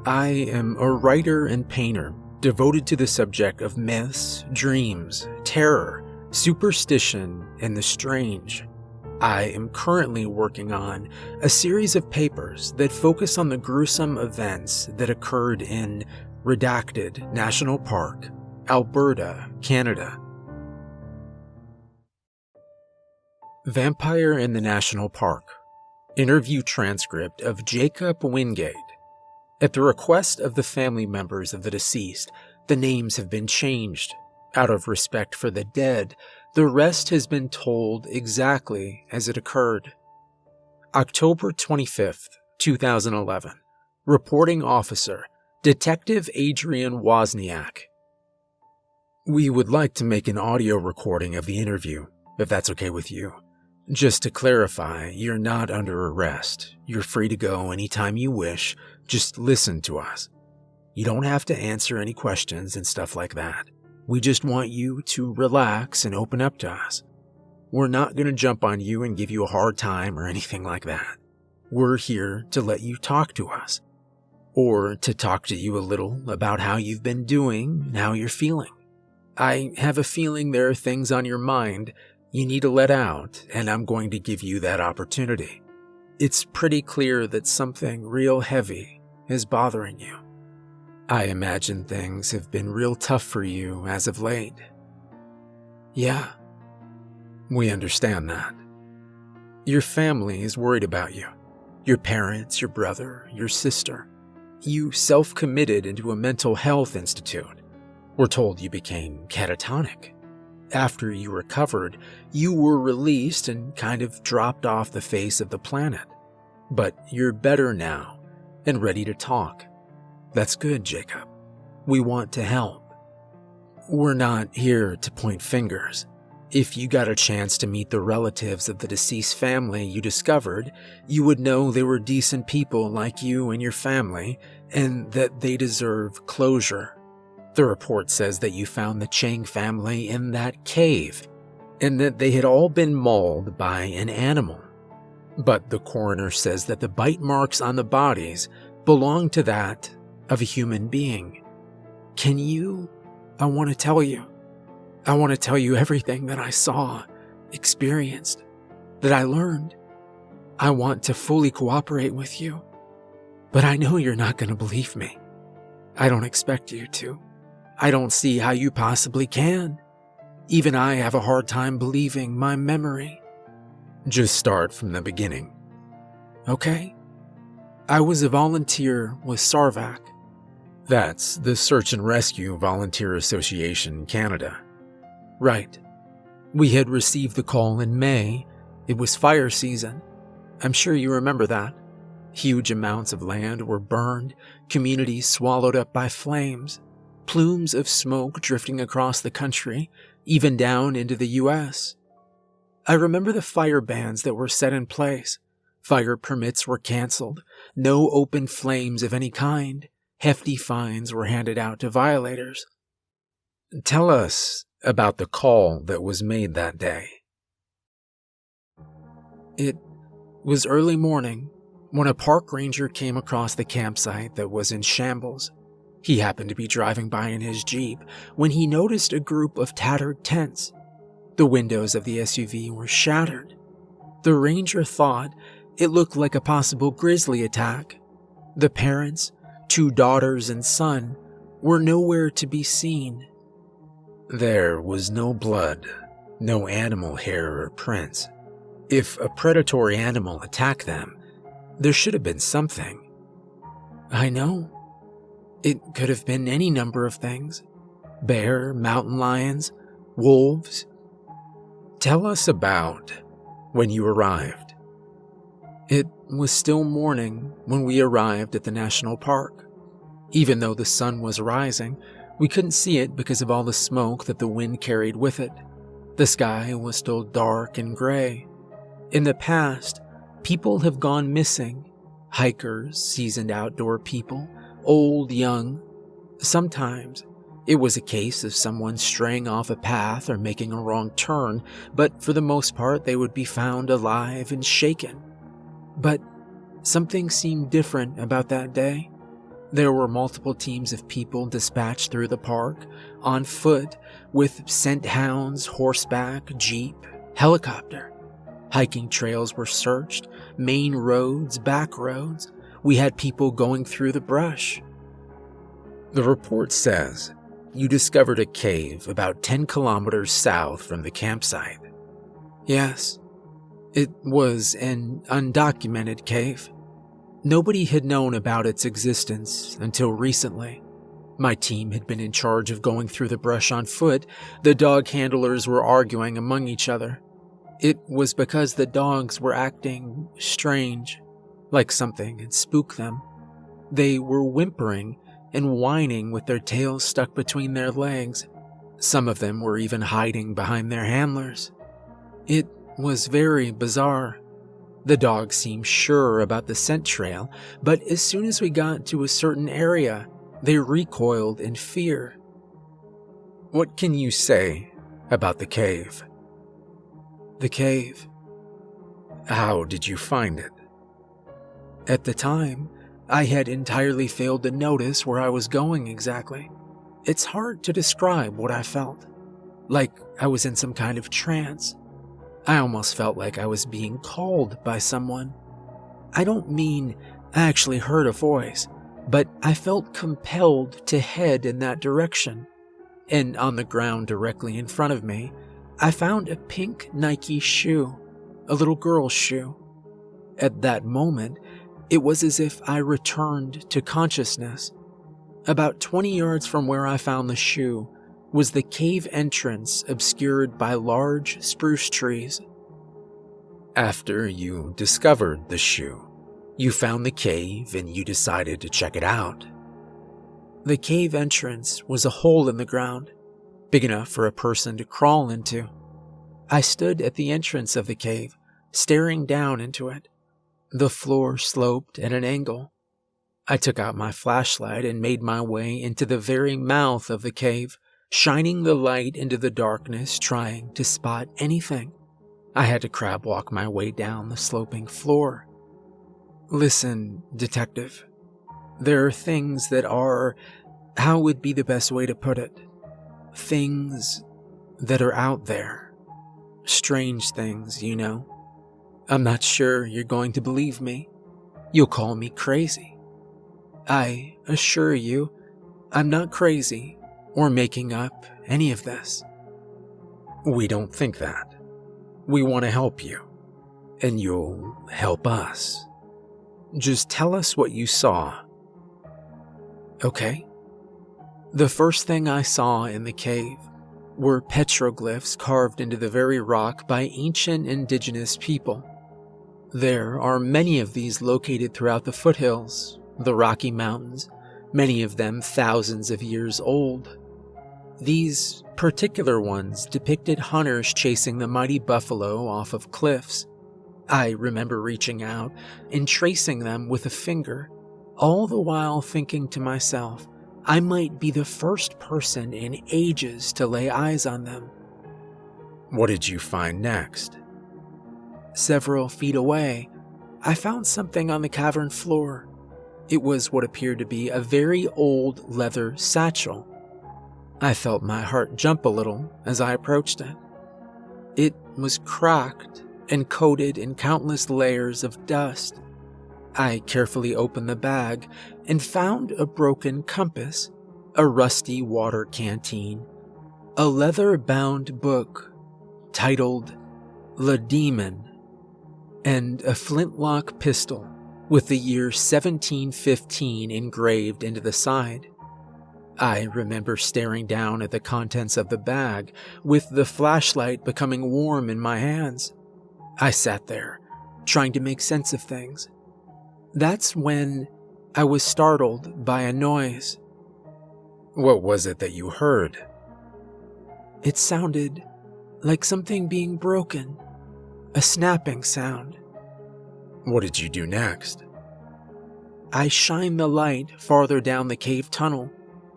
I am a writer and painter devoted to the subject of myths, dreams, terror, superstition, and the strange. I am currently working on a series of papers that focus on the gruesome events that occurred in Redacted National Park, Alberta, Canada. Vampire in the National Park. Interview transcript of Jacob Wingate. At the request of the family members of the deceased, the names have been changed. Out of respect for the dead, the rest has been told exactly as it occurred. October 25th, 2011. Reporting Officer, Detective Adrian Wozniak. We would like to make an audio recording of the interview, if that's okay with you. Just to clarify, you're not under arrest. You're free to go anytime you wish. Just listen to us. You don't have to answer any questions and stuff like that. We just want you to relax and open up to us. We're not going to jump on you and give you a hard time or anything like that. We're here to let you talk to us. Or to talk to you a little about how you've been doing and how you're feeling. I have a feeling there are things on your mind you need to let out, and I'm going to give you that opportunity. It's pretty clear that something real heavy is bothering you. I imagine things have been real tough for you as of late. Yeah, we understand that. Your family is worried about you. Your parents, your brother, your sister. You self-committed into a mental health institute. We're told you became catatonic. After you recovered, you were released and kind of dropped off the face of the planet. But you're better now and ready to talk. That's good, Jacob. We want to help. We're not here to point fingers. If you got a chance to meet the relatives of the deceased family you discovered, you would know they were decent people like you and your family, and that they deserve closure. The report says that you found the Chang family in that cave, and that they had all been mauled by an animal. But the coroner says that the bite marks on the bodies belong to that of a human being. I want to tell you everything that I saw, experienced, that I learned. I want to fully cooperate with you, but I know you're not going to believe me. I don't expect you to. I don't see how you possibly can. Even I have a hard time believing my memory. Just start from the beginning. Okay? I was a volunteer with SARVAC. That's the Search and Rescue Volunteer Association Canada. Right. We had received the call in May. It was fire season. I'm sure you remember that. Huge amounts of land were burned, communities swallowed up by flames. Plumes of smoke drifting across the country, even down into the U.S. I remember the fire bans that were set in place. Fire permits were canceled. No open flames of any kind. Hefty fines were handed out to violators. Tell us about the call that was made that day. It was early morning when a park ranger came across the campsite that was in shambles. He happened to be driving by in his Jeep when he noticed a group of tattered tents. The windows of the SUV were shattered. The ranger thought it looked like a possible grizzly attack. The parents, 2 daughters and son, were nowhere to be seen. There was no blood, no animal hair or prints. If a predatory animal attacked them, there should have been something. I know. It could have been any number of things. Bear, mountain lions, wolves. Tell us about when you arrived. It was still morning when we arrived at the national park. Even though the sun was rising, we couldn't see it because of all the smoke that the wind carried with it. The sky was still dark and gray. In the past, people have gone missing. Hikers, seasoned outdoor people, old, young. Sometimes it was a case of someone straying off a path or making a wrong turn, but for the most part they would be found alive and shaken. But something seemed different about that day. There were multiple teams of people dispatched through the park, on foot, with scent hounds, horseback, jeep, helicopter. Hiking trails were searched, main roads, back roads. We had people going through the brush. The report says you discovered a cave about 10 kilometers south from the campsite. Yes, it was an undocumented cave. Nobody had known about its existence until recently. My team had been in charge of going through the brush on foot. The dog handlers were arguing among each other. It was because the dogs were acting strange, like something had spooked them. They were whimpering and whining with their tails stuck between their legs. Some of them were even hiding behind their handlers. It was very bizarre. The dogs seemed sure about the scent trail, but as soon as we got to a certain area, they recoiled in fear. What can you say about the cave? The cave. How did you find it? At the time, I had entirely failed to notice where I was going exactly. It's hard to describe what I felt. Like I was in some kind of trance. I almost felt like I was being called by someone. I don't mean I actually heard a voice, but I felt compelled to head in that direction. And on the ground directly in front of me, I found a pink Nike shoe, a little girl's shoe. At that moment, it was as if I returned to consciousness. About 20 yards from where I found the shoe was the cave entrance obscured by large spruce trees. After you discovered the shoe, you found the cave and you decided to check it out. The cave entrance was a hole in the ground, big enough for a person to crawl into. I stood at the entrance of the cave, staring down into it. The floor sloped at an angle. I took out my flashlight and made my way into the very mouth of the cave, shining the light into the darkness, trying to spot anything. I had to crab walk my way down the sloping floor. Listen, detective. There are things that are, how would be the best way to put it? Things that are out there. Strange things, you know. I'm not sure you're going to believe me. You'll call me crazy. I assure you, I'm not crazy or making up any of this. We don't think that. We want to help you, and you'll help us. Just tell us what you saw. Okay. The first thing I saw in the cave were petroglyphs carved into the very rock by ancient indigenous people. There are many of these located throughout the foothills, the Rocky Mountains, many of them thousands of years old. These particular ones depicted hunters chasing the mighty buffalo off of cliffs. I remember reaching out and tracing them with a finger, all the while thinking to myself, I might be the first person in ages to lay eyes on them. What did you find next? Several feet away, I found something on the cavern floor. It was what appeared to be a very old leather satchel. I felt my heart jump a little as I approached it. It was cracked and coated in countless layers of dust. I carefully opened the bag and found a broken compass, a rusty water canteen, a leather-bound book titled Le Demon, and a flintlock pistol with the year 1715 engraved into the side. I remember staring down at the contents of the bag, with the flashlight becoming warm in my hands. I sat there, trying to make sense of things. That's when I was startled by a noise. What was it that you heard? It sounded like something being broken, a snapping sound. What did you do next? I shined the light farther down the cave tunnel,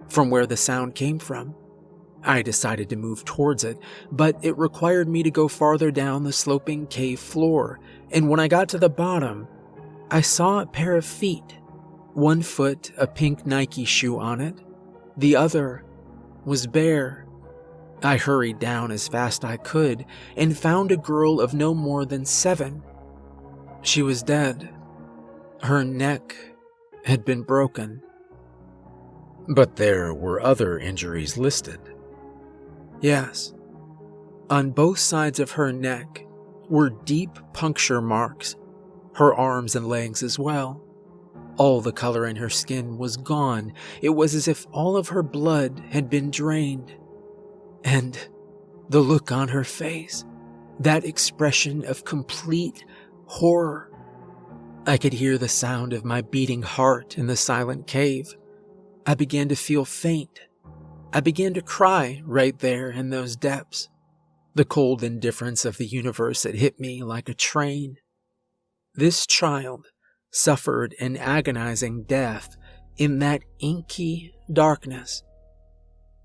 from where the sound came from. I decided to move towards it, but it required me to go farther down the sloping cave floor, and when I got to the bottom, I saw a pair of feet, One foot a pink Nike shoe on it, the other was bare. I hurried down as fast I could and found a girl of no more than 7. She was dead. Her neck had been broken. But there were other injuries listed. Yes. On both sides of her neck were deep puncture marks, her arms and legs as well. All the color in her skin was gone. It was as if all of her blood had been drained. And the look on her face, that expression of complete horror. I could hear the sound of my beating heart in the silent cave. I began to feel faint. I began to cry right there in those depths. The cold indifference of the universe had hit me like a train. This child suffered an agonizing death in that inky darkness.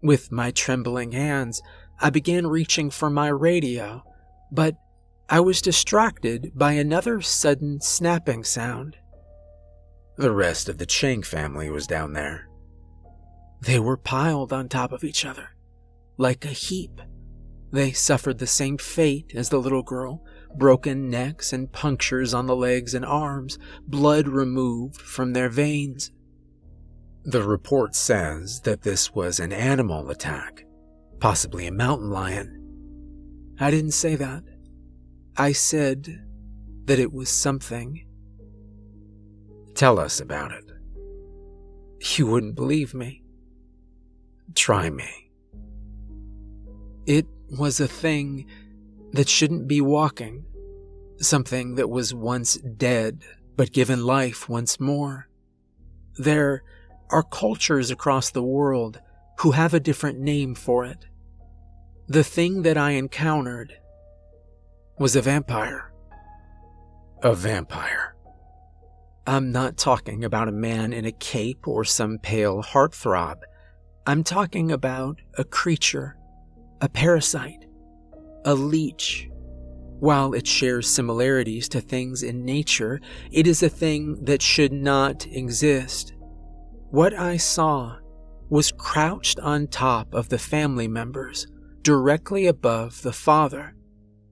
With my trembling hands, I began reaching for my radio, but I was distracted by another sudden snapping sound. The rest of the Chang family was down there. They were piled on top of each other, like a heap. They suffered the same fate as the little girl, broken necks and punctures on the legs and arms, blood removed from their veins. The report says that this was an animal attack, possibly a mountain lion. I didn't say that. I said that it was something. Tell us about it. You wouldn't believe me. Try me. It was a thing that shouldn't be walking. Something that was once dead, but given life once more. There are cultures across the world who have a different name for it. The thing that I encountered was a vampire. A vampire? I'm not talking about a man in a cape or some pale heartthrob. I'm talking about a creature, a parasite, a leech. While it shares similarities to things in nature, it is a thing that should not exist. What I saw was crouched on top of the family members, directly above the father.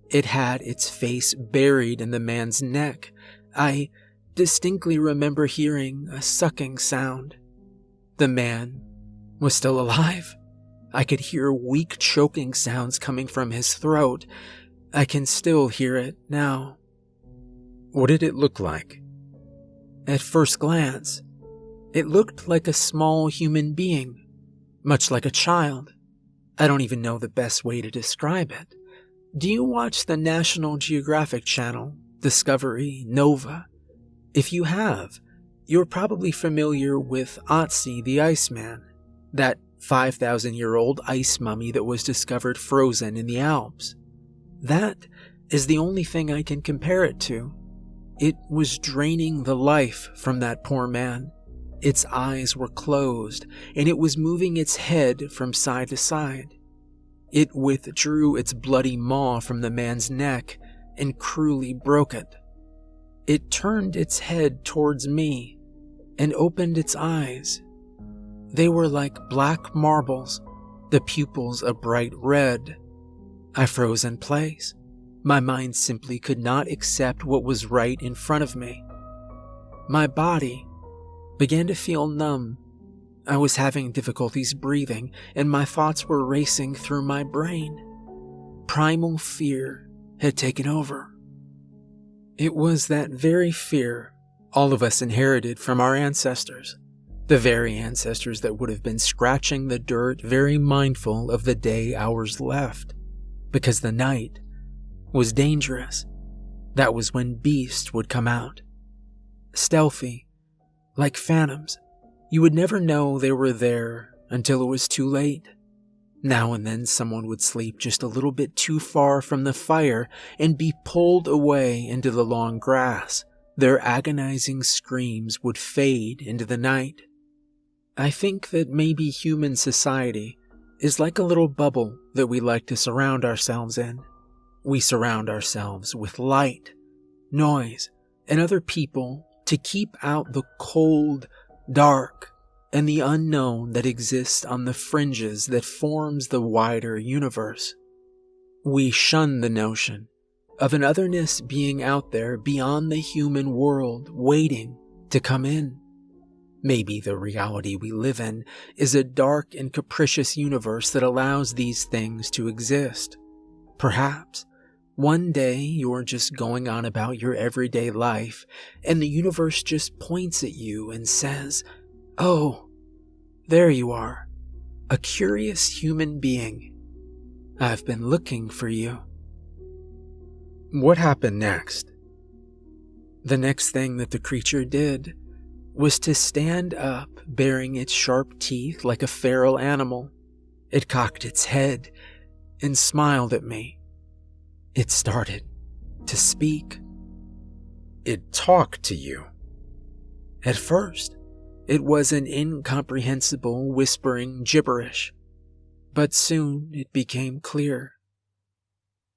It had its face buried in the man's neck. I distinctly remember hearing a sucking sound. The man was still alive. I could hear weak choking sounds coming from his throat. I can still hear it now. What did it look like? At first glance, it looked like a small human being, much like a child. I don't even know the best way to describe it. Do you watch the National Geographic Channel, Discovery, Nova? If you have, you're probably familiar with Otzi the Iceman, that 5,000-year-old ice mummy that was discovered frozen in the Alps. That is the only thing I can compare it to. It was draining the life from that poor man. Its eyes were closed, and it was moving its head from side to side. It withdrew its bloody maw from the man's neck and cruelly broke it. It turned its head towards me and opened its eyes. They were like black marbles, the pupils a bright red. I froze in place. My mind simply could not accept what was right in front of me. My body began to feel numb. I was having difficulties breathing, and my thoughts were racing through my brain. Primal fear had taken over. It was that very fear all of us inherited from our ancestors, the very ancestors that would have been scratching the dirt, very mindful of the day hours left, because the night was dangerous. That was when beasts would come out. Stealthy, like phantoms. You would never know they were there until it was too late. Now and then someone would sleep just a little bit too far from the fire and be pulled away into the long grass. Their agonizing screams would fade into the night. I think that maybe human society is like a little bubble that we like to surround ourselves in. We surround ourselves with light, noise, and other people to keep out the cold, dark, and the unknown that exists on the fringes that forms the wider universe. We shun the notion of an otherness being out there beyond the human world waiting to come in. Maybe the reality we live in is a dark and capricious universe that allows these things to exist. Perhaps one day you're just going on about your everyday life and the universe just points at you and says, "Oh, there you are, a curious human being. I've been looking for you." What happened next? The next thing that the creature did was to stand up, baring its sharp teeth like a feral animal. It cocked its head and smiled at me. It started to speak. It talked to you. At first, it was an incomprehensible, whispering gibberish, but soon it became clear.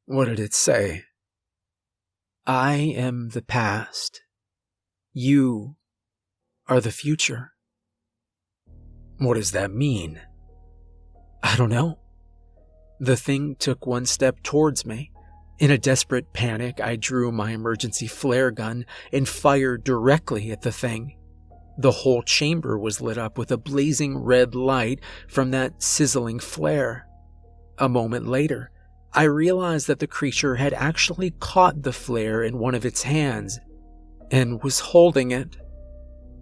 What did it say? "I am the past. You are the future." What does that mean? I don't know. The thing took one step towards me. In a desperate panic, I drew my emergency flare gun and fired directly at the thing. The whole chamber was lit up with a blazing red light from that sizzling flare. A moment later, I realized that the creature had actually caught the flare in one of its hands and was holding it.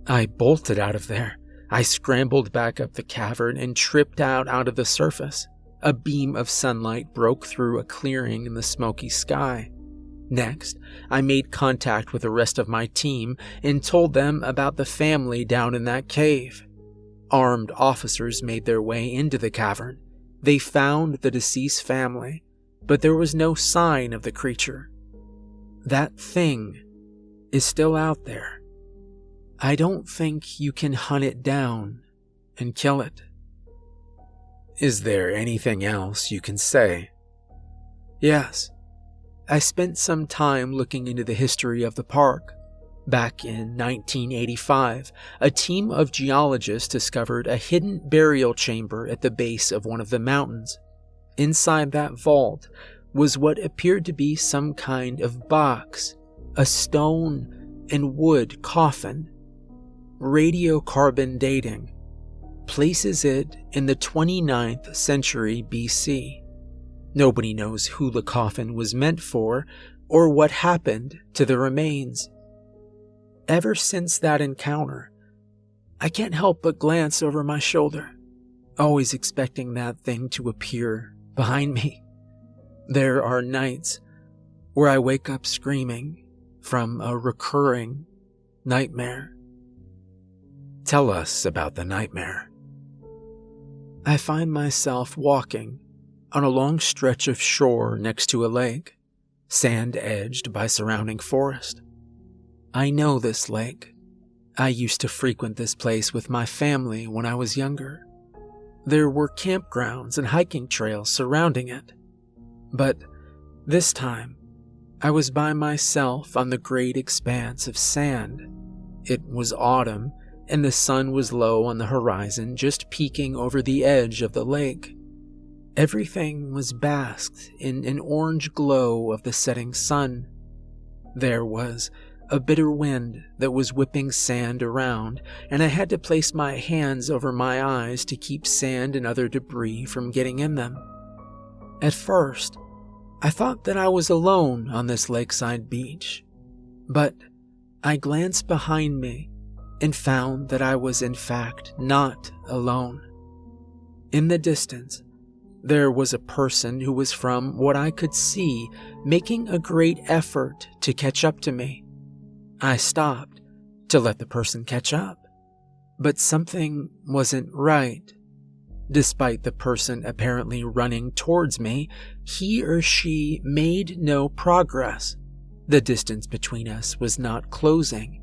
I bolted out of there. I scrambled back up the cavern and tripped out onto the surface. A beam of sunlight broke through a clearing in the smoky sky. Next, I made contact with the rest of my team and told them about the family down in that cave. Armed officers made their way into the cavern. They found the deceased family, but there was no sign of the creature. That thing is still out there. I don't think you can hunt it down and kill it. Is there anything else you can say? Yes. I spent some time looking into the history of the park. Back in 1985, a team of geologists discovered a hidden burial chamber at the base of one of the mountains. Inside that vault was what appeared to be some kind of box, a stone and wood coffin. Radiocarbon dating places it in the 29th century BC. Nobody knows who the coffin was meant for or what happened to the remains. Ever since that encounter, I can't help but glance over my shoulder, always expecting that thing to appear behind me. There are nights where I wake up screaming from a recurring nightmare. Tell us about the nightmare. I find myself walking on a long stretch of shore next to a lake, sand-edged by surrounding forest. I know this lake. I used to frequent this place with my family when I was younger. There were campgrounds and hiking trails surrounding it. But this time, I was by myself on the great expanse of sand. It was autumn, and the sun was low on the horizon, just peeking over the edge of the lake. Everything was basked in an orange glow of the setting sun. There was a bitter wind that was whipping sand around, and I had to place my hands over my eyes to keep sand and other debris from getting in them. At first, I thought that I was alone on this lakeside beach, but I glanced behind me and found that I was in fact not alone. In the distance, there was a person who was, from what I could see, making a great effort to catch up to me. I stopped to let the person catch up, but something wasn't right. Despite the person apparently running towards me, he or she made no progress. The distance between us was not closing.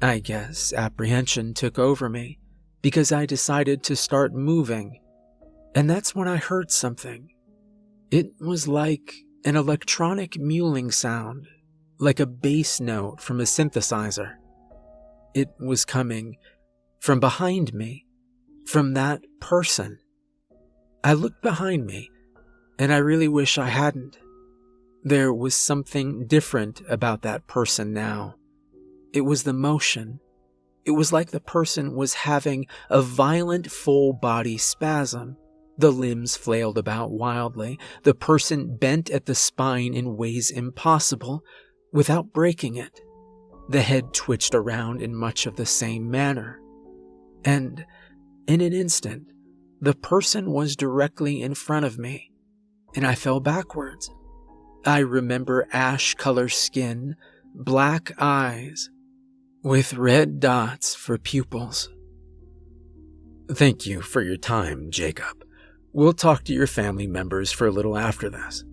I guess apprehension took over me because I decided to start moving, and that's when I heard something. It was like an electronic mewling sound, like a bass note from a synthesizer. It was coming from behind me, from that person. I looked behind me, and I really wish I hadn't. There was something different about that person now. It was the motion. It was like the person was having a violent full-body spasm. The limbs flailed about wildly. The person bent at the spine in ways impossible, without breaking it. The head twitched around in much of the same manner. And, in an instant, the person was directly in front of me, and I fell backwards. I remember ash-color skin, black eyes, with red dots for pupils. Thank you for your time, Jacob. We'll talk to your family members for a little after this.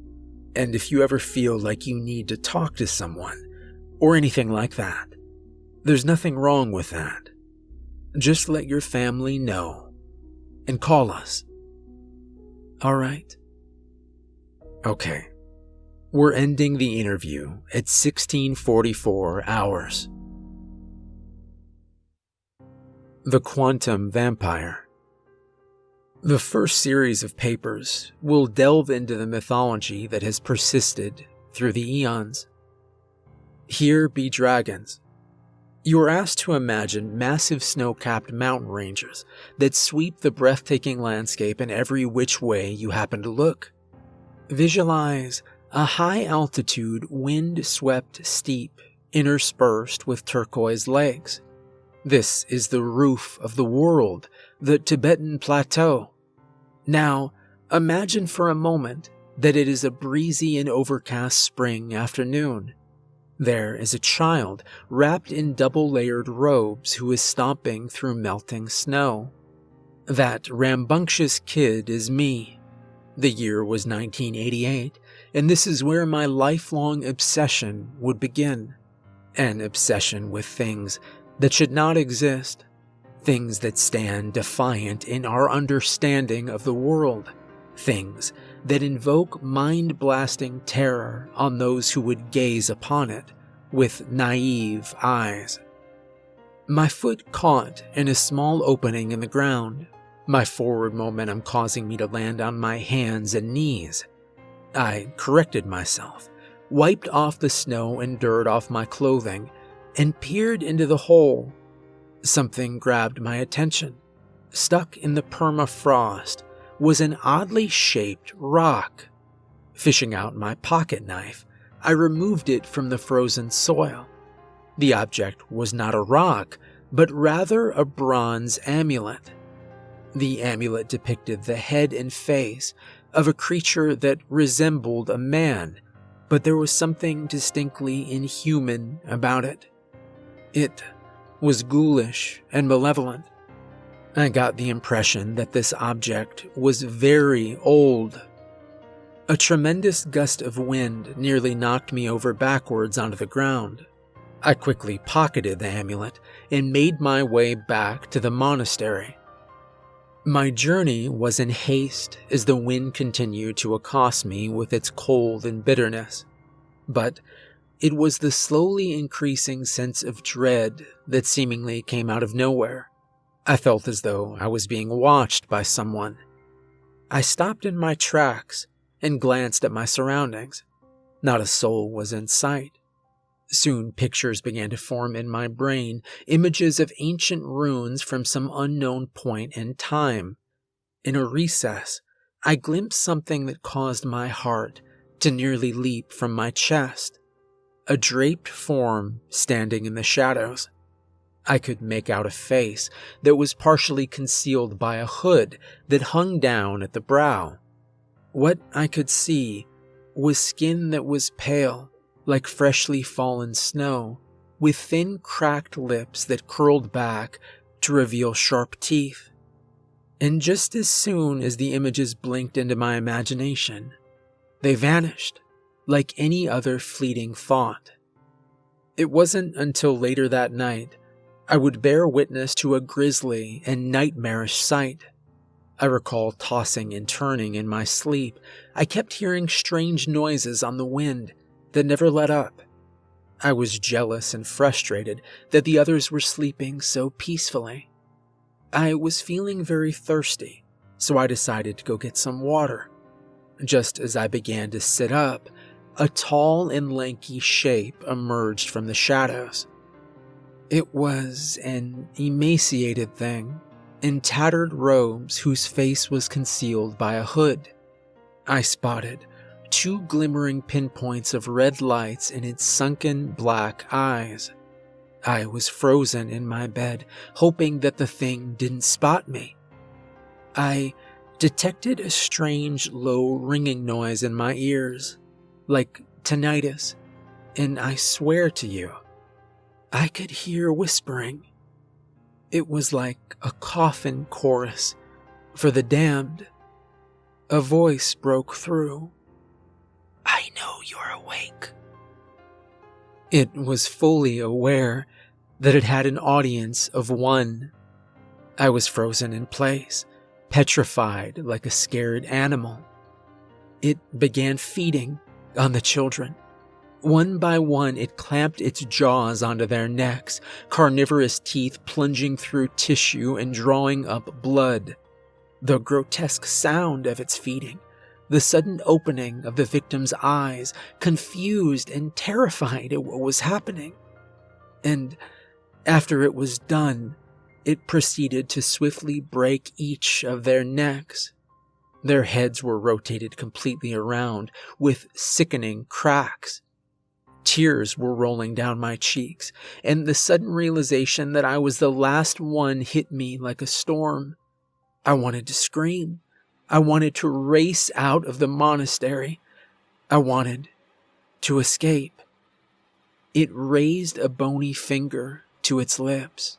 And if you ever feel like you need to talk to someone, or anything like that, there's nothing wrong with that. Just let your family know, and call us. All right. Okay. We're ending the interview at 1644 hours. The Quantum Vampire. The first series of papers will delve into the mythology that has persisted through the eons. Here be dragons. You are asked to imagine massive snow-capped mountain ranges that sweep the breathtaking landscape in every which way you happen to look. Visualize a high-altitude, wind-swept steep interspersed with turquoise lakes. This is the roof of the world, the Tibetan Plateau. Now, imagine for a moment that it is a breezy and overcast spring afternoon. There is a child wrapped in double-layered robes who is stomping through melting snow. That rambunctious kid is me. The year was 1988, and this is where my lifelong obsession would begin. An obsession with things that should not exist. Things that stand defiant in our understanding of the world. Things that invoke mind-blasting terror on those who would gaze upon it with naive eyes. My foot caught in a small opening in the ground, my forward momentum causing me to land on my hands and knees. I corrected myself, wiped off the snow and dirt off my clothing, and peered into the hole. Something grabbed my attention. Stuck in the permafrost was an oddly shaped rock. Fishing out my pocket knife, I removed it from the frozen soil. The object was not a rock, but rather a bronze amulet. The amulet depicted the head and face of a creature that resembled a man, but there was something distinctly inhuman about it. It was ghoulish and malevolent. I got the impression that this object was very old. A tremendous gust of wind nearly knocked me over backwards onto the ground. I quickly pocketed the amulet and made my way back to the monastery. My journey was in haste as the wind continued to accost me with its cold and bitterness. But it was the slowly increasing sense of dread that seemingly came out of nowhere. I felt as though I was being watched by someone. I stopped in my tracks and glanced at my surroundings. Not a soul was in sight. Soon pictures began to form in my brain, images of ancient ruins from some unknown point in time. In a recess, I glimpsed something that caused my heart to nearly leap from my chest. A draped form standing in the shadows. I could make out a face that was partially concealed by a hood that hung down at the brow. What I could see was skin that was pale, like freshly fallen snow, with thin cracked lips that curled back to reveal sharp teeth. And just as soon as the images blinked into my imagination, they vanished, like any other fleeting thought. It wasn't until later that night I would bear witness to a grisly and nightmarish sight. I recall tossing and turning in my sleep. I kept hearing strange noises on the wind that never let up. I was jealous and frustrated that the others were sleeping so peacefully. I was feeling very thirsty, so I decided to go get some water. Just as I began to sit up, a tall and lanky shape emerged from the shadows. It was an emaciated thing in tattered robes whose face was concealed by a hood. I spotted 2 glimmering pinpoints of red lights in its sunken black eyes. I was frozen in my bed, hoping that the thing didn't spot me. I detected a strange, low ringing noise in my ears, like tinnitus, and I swear to you, I could hear whispering. It was like a coffin chorus for the damned. A voice broke through. "I know you're awake." It was fully aware that it had an audience of 1. I was frozen in place, petrified like a scared animal. It began feeding on the children. One by one, it clamped its jaws onto their necks, carnivorous teeth plunging through tissue and drawing up blood. The grotesque sound of its feeding, the sudden opening of the victim's eyes, confused and terrified at what was happening. And after it was done, it proceeded to swiftly break each of their necks. Their heads were rotated completely around with sickening cracks. Tears were rolling down my cheeks, and the sudden realization that I was the last one hit me like a storm. I wanted to scream. I wanted to race out of the monastery. I wanted to escape. It raised a bony finger to its lips.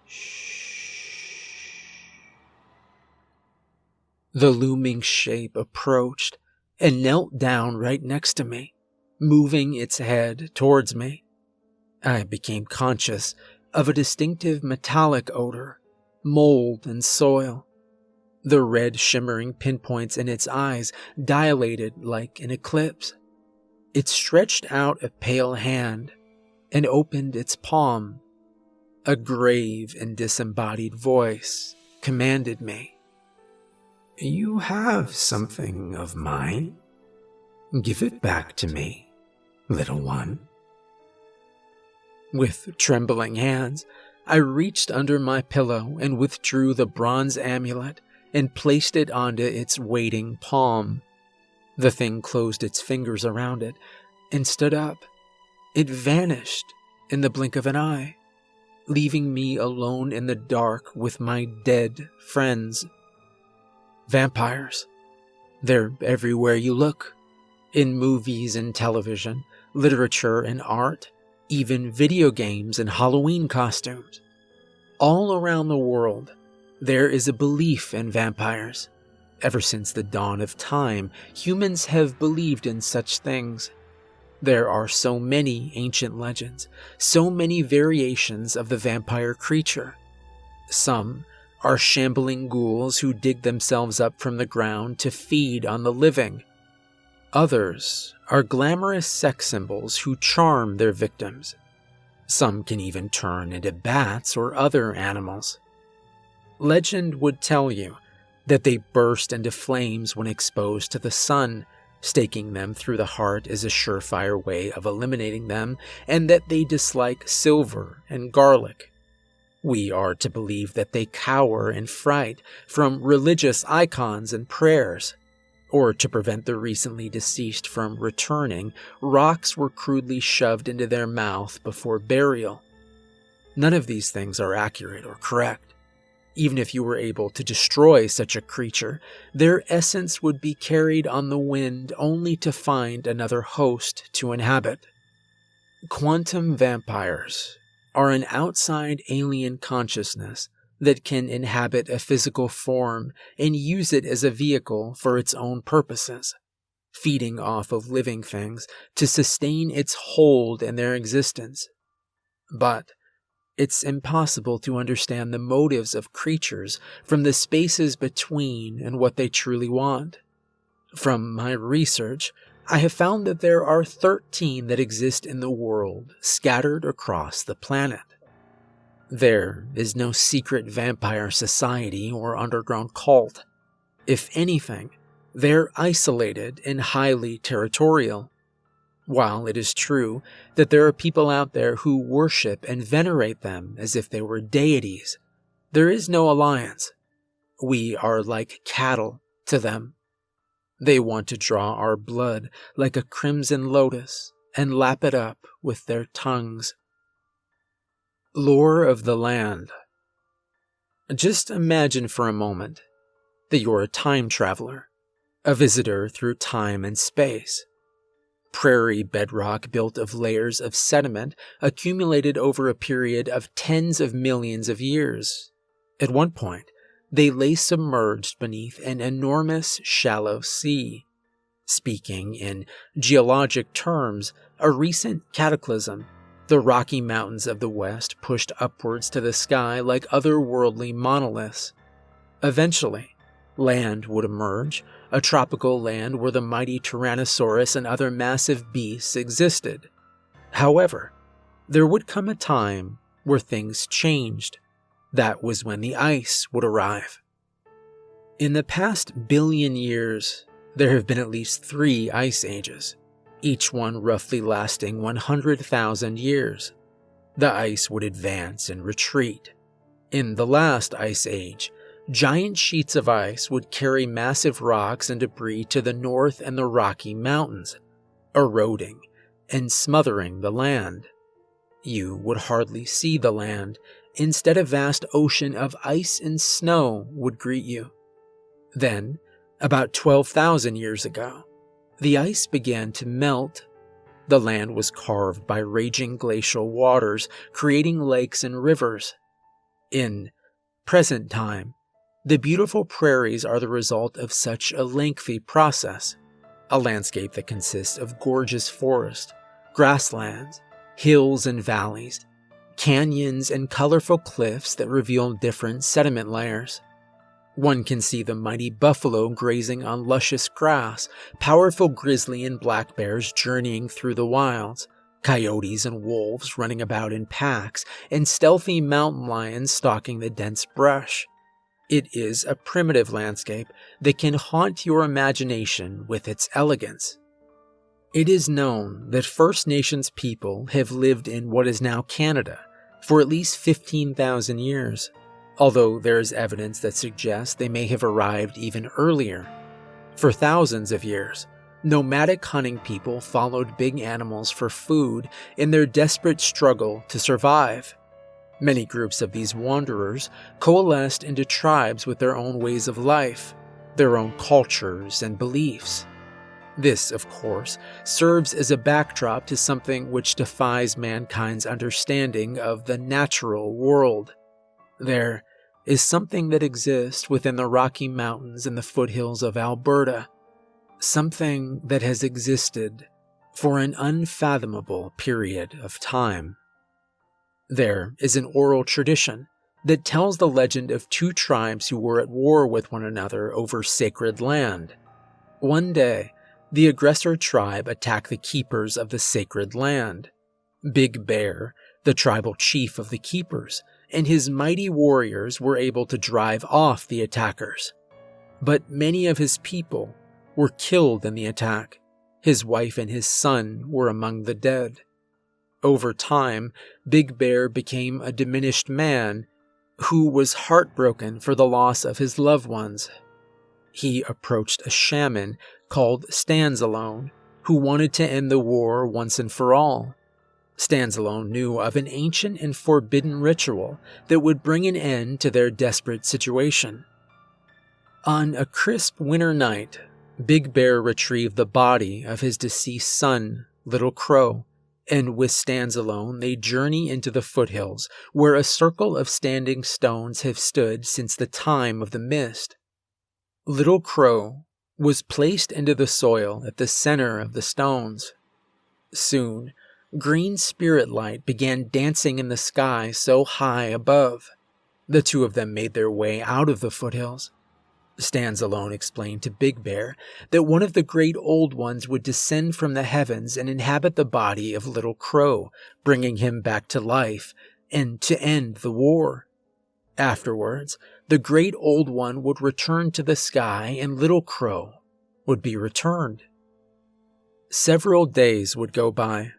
Shh. The looming shape approached and knelt down right next to me, moving its head towards me. I became conscious of a distinctive metallic odor, mold and soil. The red shimmering pinpoints in its eyes dilated like an eclipse. It stretched out a pale hand and opened its palm. A grave and disembodied voice commanded me. "You have something of mine. Give it back to me, little one." With trembling hands, I reached under my pillow and withdrew the bronze amulet and placed it onto its waiting palm. The thing closed its fingers around it and stood up. It vanished in the blink of an eye, leaving me alone in the dark with my dead friends. Vampires. They're everywhere you look. In movies and television, literature and art, even video games and Halloween costumes. All around the world, there is a belief in vampires. Ever since the dawn of time, humans have believed in such things. There are so many ancient legends, so many variations of the vampire creature. Some are shambling ghouls who dig themselves up from the ground to feed on the living. Others are glamorous sex symbols who charm their victims. Some can even turn into bats or other animals. Legend would tell you that they burst into flames when exposed to the sun, staking them through the heart is a surefire way of eliminating them, and that they dislike silver and garlic. We are to believe that they cower in fright from religious icons and prayers. Or to prevent the recently deceased from returning, rocks were crudely shoved into their mouth before burial. None of these things are accurate or correct. Even if you were able to destroy such a creature, their essence would be carried on the wind only to find another host to inhabit. Quantum vampires are an outside alien consciousness that can inhabit a physical form and use it as a vehicle for its own purposes, feeding off of living things to sustain its hold in their existence. But it's impossible to understand the motives of creatures from the spaces between and what they truly want. From my research, I have found that there are 13 that exist in the world, scattered across the planet. There is no secret vampire society or underground cult. If anything, they're isolated and highly territorial. While it is true that there are people out there who worship and venerate them as if they were deities, there is no alliance. We are like cattle to them. They want to draw our blood like a crimson lotus and lap it up with their tongues. Lore of the land. Just imagine for a moment that you're a time traveler, a visitor through time and space. Prairie bedrock built of layers of sediment accumulated over a period of tens of millions of years. At one point, they lay submerged beneath an enormous shallow sea. Speaking in geologic terms, a recent cataclysm, the Rocky Mountains of the West pushed upwards to the sky like otherworldly monoliths. Eventually, land would emerge, a tropical land where the mighty Tyrannosaurus and other massive beasts existed. However, there would come a time where things changed. That was when the ice would arrive. In the past billion years, there have been at least 3 ice ages, each one roughly lasting 100,000 years. The ice would advance and retreat. In the last ice age, giant sheets of ice would carry massive rocks and debris to the north and the Rocky Mountains, eroding and smothering the land. You would hardly see the land. Instead, a vast ocean of ice and snow would greet you. Then, about 12,000 years ago, the ice began to melt. The land was carved by raging glacial waters, creating lakes and rivers. In present time, the beautiful prairies are the result of such a lengthy process, a landscape that consists of gorgeous forest, grasslands, hills and valleys, canyons and colorful cliffs that reveal different sediment layers. One can see the mighty buffalo grazing on luscious grass, powerful grizzly and black bears journeying through the wilds, coyotes and wolves running about in packs, and stealthy mountain lions stalking the dense brush. It is a primitive landscape that can haunt your imagination with its elegance. It is known that First Nations people have lived in what is now Canada for at least 15,000 years, although there is evidence that suggests they may have arrived even earlier. For thousands of years, nomadic hunting people followed big animals for food in their desperate struggle to survive. Many groups of these wanderers coalesced into tribes with their own ways of life, their own cultures and beliefs. This, of course, serves as a backdrop to something which defies mankind's understanding of the natural world. There is something that exists within the Rocky Mountains and the foothills of Alberta, something that has existed for an unfathomable period of time. There is an oral tradition that tells the legend of 2 tribes who were at war with one another over sacred land. One day, the aggressor tribe attacked the keepers of the sacred land. Big Bear, the tribal chief of the keepers, and his mighty warriors were able to drive off the attackers. But many of his people were killed in the attack. His wife and his son were among the dead. Over time, Big Bear became a diminished man who was heartbroken for the loss of his loved ones. He approached a shaman called Stands Alone, who wanted to end the war once and for all. Stands Alone knew of an ancient and forbidden ritual that would bring an end to their desperate situation. On a crisp winter night, Big Bear retrieved the body of his deceased son, Little Crow, and with Stands Alone they journey into the foothills, where a circle of standing stones have stood since the time of the mist. Little Crow was placed into the soil at the center of the stones. Soon, green spirit light began dancing in the sky so high above. The 2 of them made their way out of the foothills. Stands Alone explained to Big Bear that one of the great old ones would descend from the heavens and inhabit the body of Little Crow, bringing him back to life and to end the war. Afterwards, the Great Old One would return to the sky and Little Crow would be returned. Several days would go by.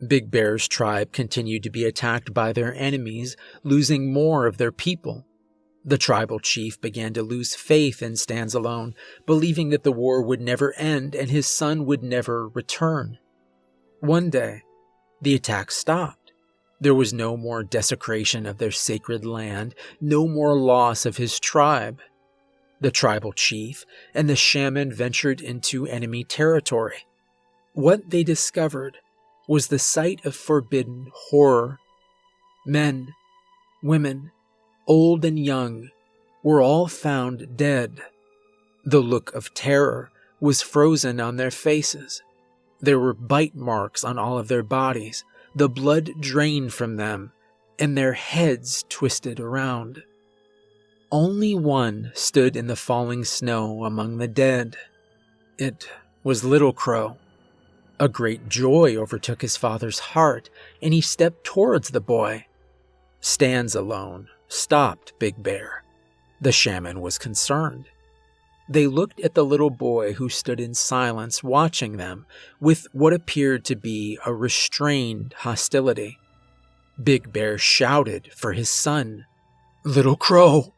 Big Bear's tribe continued to be attacked by their enemies, losing more of their people. The tribal chief began to lose faith in Stands Alone, believing that the war would never end and his son would never return. One day, the attack stopped. There was no more desecration of their sacred land, no more loss of his tribe. The tribal chief and the shaman ventured into enemy territory. What they discovered was the site of forbidden horror. Men, women, old and young, were all found dead. The look of terror was frozen on their faces. There were bite marks on all of their bodies, the blood drained from them, and their heads twisted around. Only one stood in the falling snow among the dead. It was Little Crow. A great joy overtook his father's heart, and he stepped towards the boy. Stands Alone stopped Big Bear. The shaman was concerned. They looked at the little boy who stood in silence watching them with what appeared to be a restrained hostility. Big Bear shouted for his son, "Little Crow!"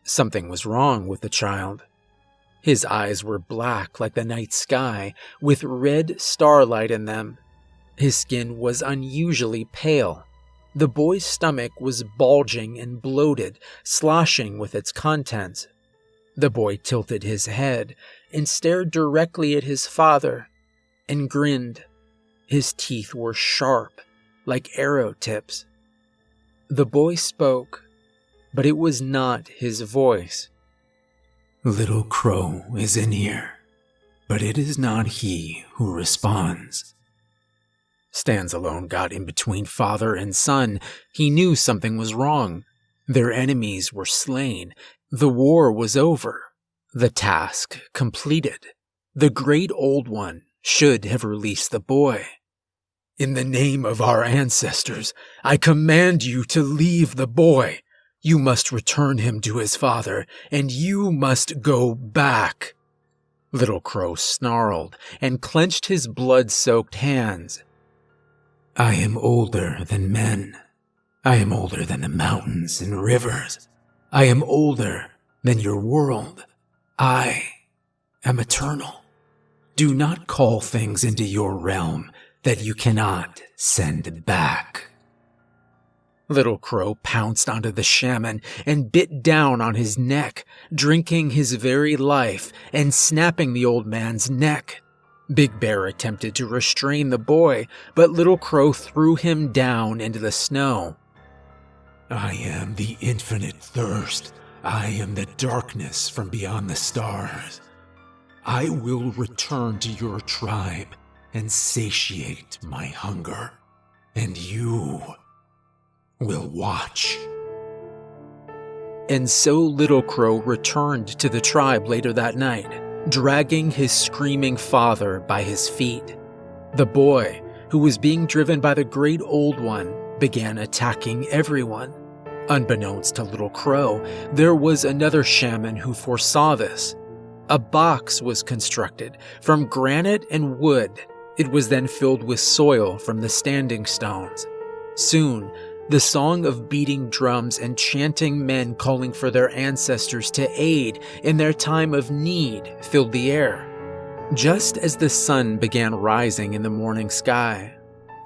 Something was wrong with the child. His eyes were black like the night sky, with red starlight in them. His skin was unusually pale. The boy's stomach was bulging and bloated, sloshing with its contents. The boy tilted his head and stared directly at his father and grinned. His teeth were sharp, like arrow tips. The boy spoke, but it was not his voice. Little Crow is in here, but it is not he who responds. Stands Alone got in between father and son. He knew something was wrong. Their enemies were slain. The war was over. The task completed. The Great Old One should have released the boy. "In the name of our ancestors, I command you to leave the boy. You must return him to his father, and you must go back." Little Crow snarled and clenched his blood-soaked hands. I am older than men. I am older than the mountains and rivers. I am older than your world. I am eternal. Do not call things into your realm that you cannot send back. Little Crow pounced onto the shaman and bit down on his neck, drinking his very life and snapping the old man's neck. Big Bear attempted to restrain the boy, but Little Crow threw him down into the snow. I am the infinite thirst. I am the darkness from beyond the stars. I will return to your tribe and satiate my hunger, and you will watch. And so Little Crow returned to the tribe later that night, dragging his screaming father by his feet. The boy, who was being driven by the Great Old One, began attacking everyone. Unbeknownst to Little Crow, there was another shaman who foresaw this. A box was constructed from granite and wood. It was then filled with soil from the standing stones. Soon, the song of beating drums and chanting men calling for their ancestors to aid in their time of need filled the air. Just as the sun began rising in the morning sky,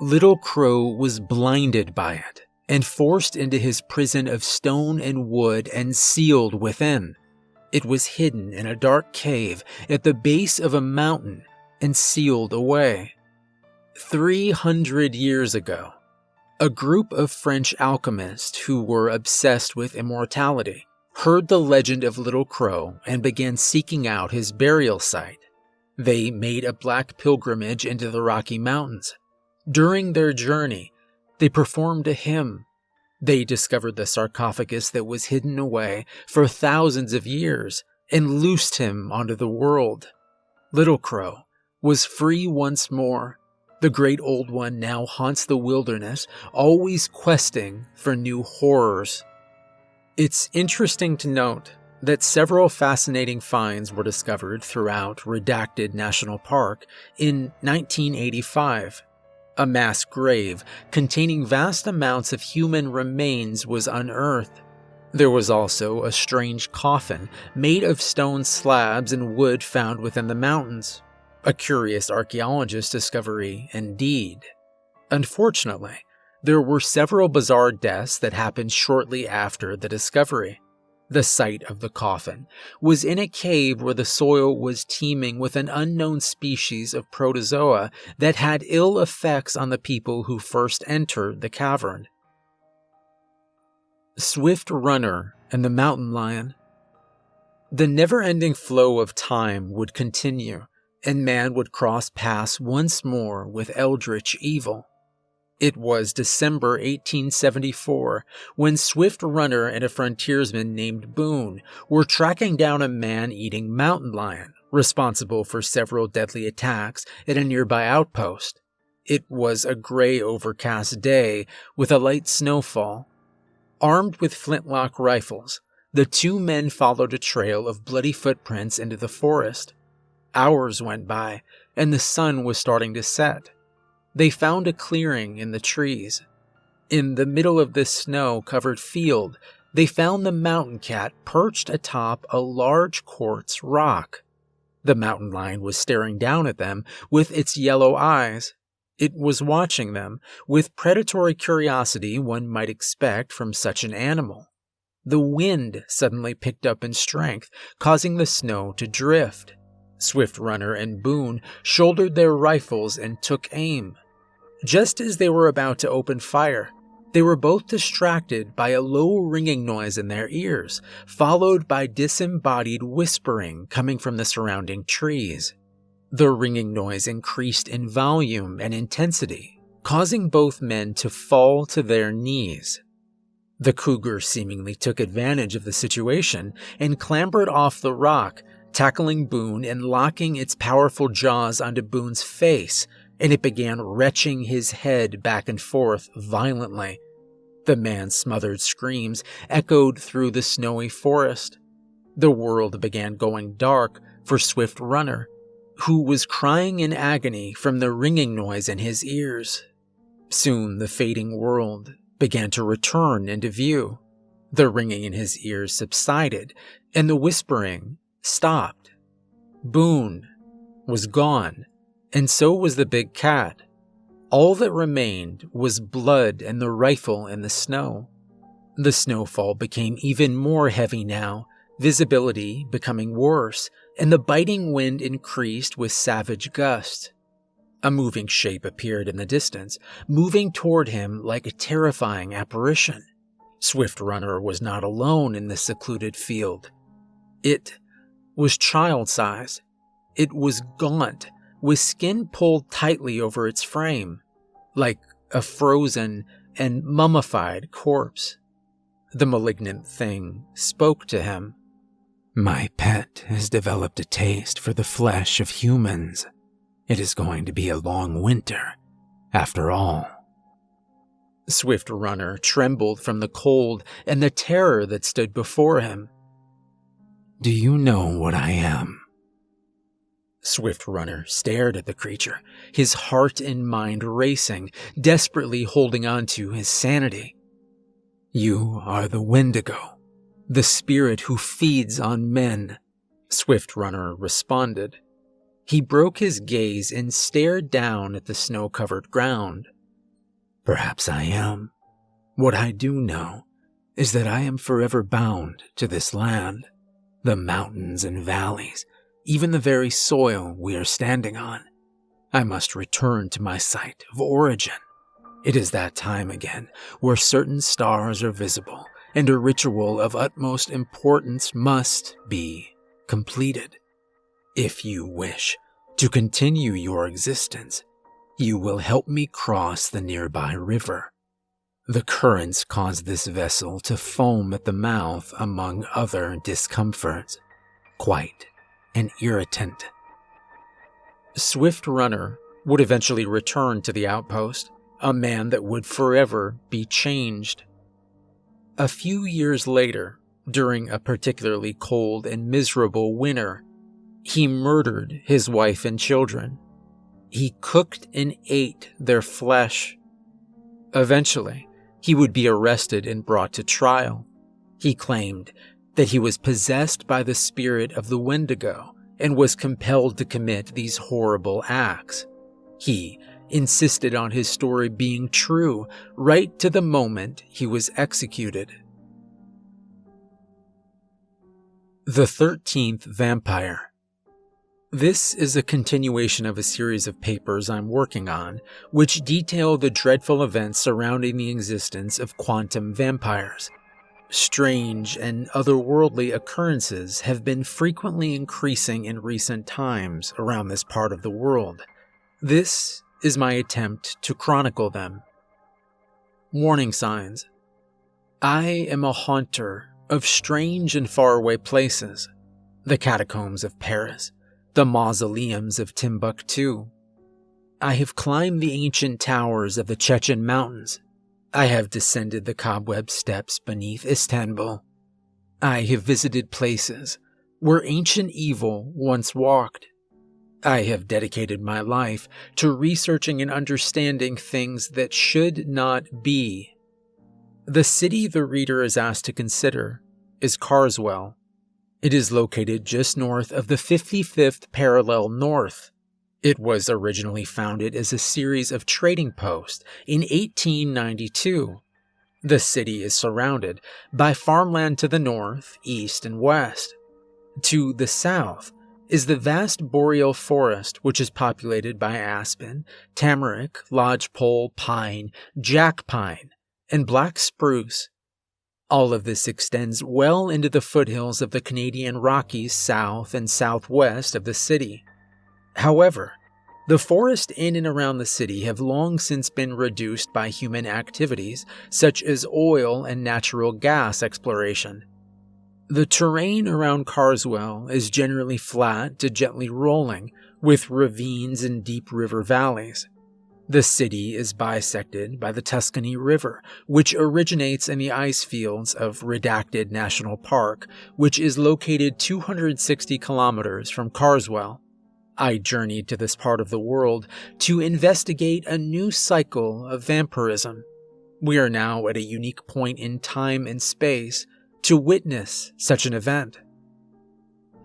Little Crow was blinded by it and forced into his prison of stone and wood and sealed within. It was hidden in a dark cave at the base of a mountain and sealed away. 300 years ago, a group of French alchemists who were obsessed with immortality heard the legend of Little Crow and began seeking out his burial site. They made a black pilgrimage into the Rocky Mountains. During their journey, they performed a hymn. They discovered the sarcophagus that was hidden away for thousands of years and loosed him onto the world. Little Crow was free once more. The Great Old One now haunts the wilderness, always questing for new horrors. It's interesting to note that several fascinating finds were discovered throughout Redacted National Park in 1985. A mass grave containing vast amounts of human remains was unearthed. There was also a strange coffin made of stone slabs and wood found within the mountains. A curious archaeologist discovery indeed. Unfortunately, there were several bizarre deaths that happened shortly after the discovery. The site of the coffin was in a cave where the soil was teeming with an unknown species of protozoa that had ill effects on the people who first entered the cavern. Swift Runner and the Mountain Lion. The never-ending flow of time would continue, and man would cross paths once more with eldritch evil. It was December 1874 when Swift Runner and a frontiersman named Boone were tracking down a man-eating mountain lion, responsible for several deadly attacks at a nearby outpost. It was a gray, overcast day with a light snowfall. Armed with flintlock rifles, the two men followed a trail of bloody footprints into the forest. Hours went by, and the sun was starting to set. They found a clearing in the trees. In the middle of this snow-covered field, they found the mountain cat perched atop a large quartz rock. The mountain lion was staring down at them with its yellow eyes. It was watching them with predatory curiosity one might expect from such an animal. The wind suddenly picked up in strength, causing the snow to drift. Swift Runner and Boone shouldered their rifles and took aim. Just as they were about to open fire, they were both distracted by a low ringing noise in their ears, followed by disembodied whispering coming from the surrounding trees. The ringing noise increased in volume and intensity, causing both men to fall to their knees. The cougar seemingly took advantage of the situation and clambered off the rock, tackling Boone and locking its powerful jaws onto Boone's face, and it began retching his head back and forth violently. The man's smothered screams echoed through the snowy forest. The world began going dark for Swift Runner, who was crying in agony from the ringing noise in his ears. Soon the fading world began to return into view. The ringing in his ears subsided, and the whispering stopped. Boone was gone, and so was the big cat. All that remained was blood and the rifle in the snow. The snowfall became even more heavy now, visibility becoming worse, and the biting wind increased with savage gusts. A moving shape appeared in the distance, moving toward him like a terrifying apparition. Swift Runner was not alone in this secluded field. It was child-sized. It was gaunt, with skin pulled tightly over its frame, like a frozen and mummified corpse. The malignant thing spoke to him. "My pet has developed a taste for the flesh of humans. It is going to be a long winter, after all." Swift Runner trembled from the cold and the terror that stood before him. "Do you know what I am?" Swift Runner stared at the creature, his heart and mind racing, desperately holding on to his sanity. "You are the Wendigo, the spirit who feeds on men," Swift Runner responded. He broke his gaze and stared down at the snow-covered ground. "Perhaps I am. What I do know is that I am forever bound to this land, the mountains and valleys, even the very soil we are standing on. I must return to my site of origin. It is that time again where certain stars are visible and a ritual of utmost importance must be completed. If you wish to continue your existence, you will help me cross the nearby river. The currents cause this vessel to foam at the mouth, among other discomforts. Quite an irritant." Swift Runner would eventually return to the outpost, a man that would forever be changed. A few years later, during a particularly cold and miserable winter, he murdered his wife and children. He cooked and ate their flesh. Eventually, he would be arrested and brought to trial. He claimed that he was possessed by the spirit of the Wendigo and was compelled to commit these horrible acts. He insisted on his story being true right to the moment he was executed. The 13th Vampire. This is a continuation of a series of papers I'm working on, which detail the dreadful events surrounding the existence of quantum vampires. Strange and otherworldly occurrences have been frequently increasing in recent times around this part of the world. This is my attempt to chronicle them. Warning signs. I am a haunter of strange and faraway places. The catacombs of Paris, the mausoleums of Timbuktu. I have climbed the ancient towers of the Chechen mountains. I have descended the cobweb steps beneath Istanbul. I have visited places where ancient evil once walked. I have dedicated my life to researching and understanding things that should not be. The city the reader is asked to consider is Carswell. It is located just north of the 55th parallel north. It was originally founded as a series of trading posts in 1892. The city is surrounded by farmland to the north, east, and west. To the south is the vast boreal forest, which is populated by aspen, tamarack, lodgepole, pine, jack pine, and black spruce. All of this extends well into the foothills of the Canadian Rockies south and southwest of the city. However, the forest in and around the city have long since been reduced by human activities such as oil and natural gas exploration. The terrain around Carswell is generally flat to gently rolling, with ravines and deep river valleys. The city is bisected by the Tuscany River, which originates in the ice fields of Redacted National Park, which is located 260 kilometers from Carswell. I journeyed to this part of the world to investigate a new cycle of vampirism. We are now at a unique point in time and space to witness such an event.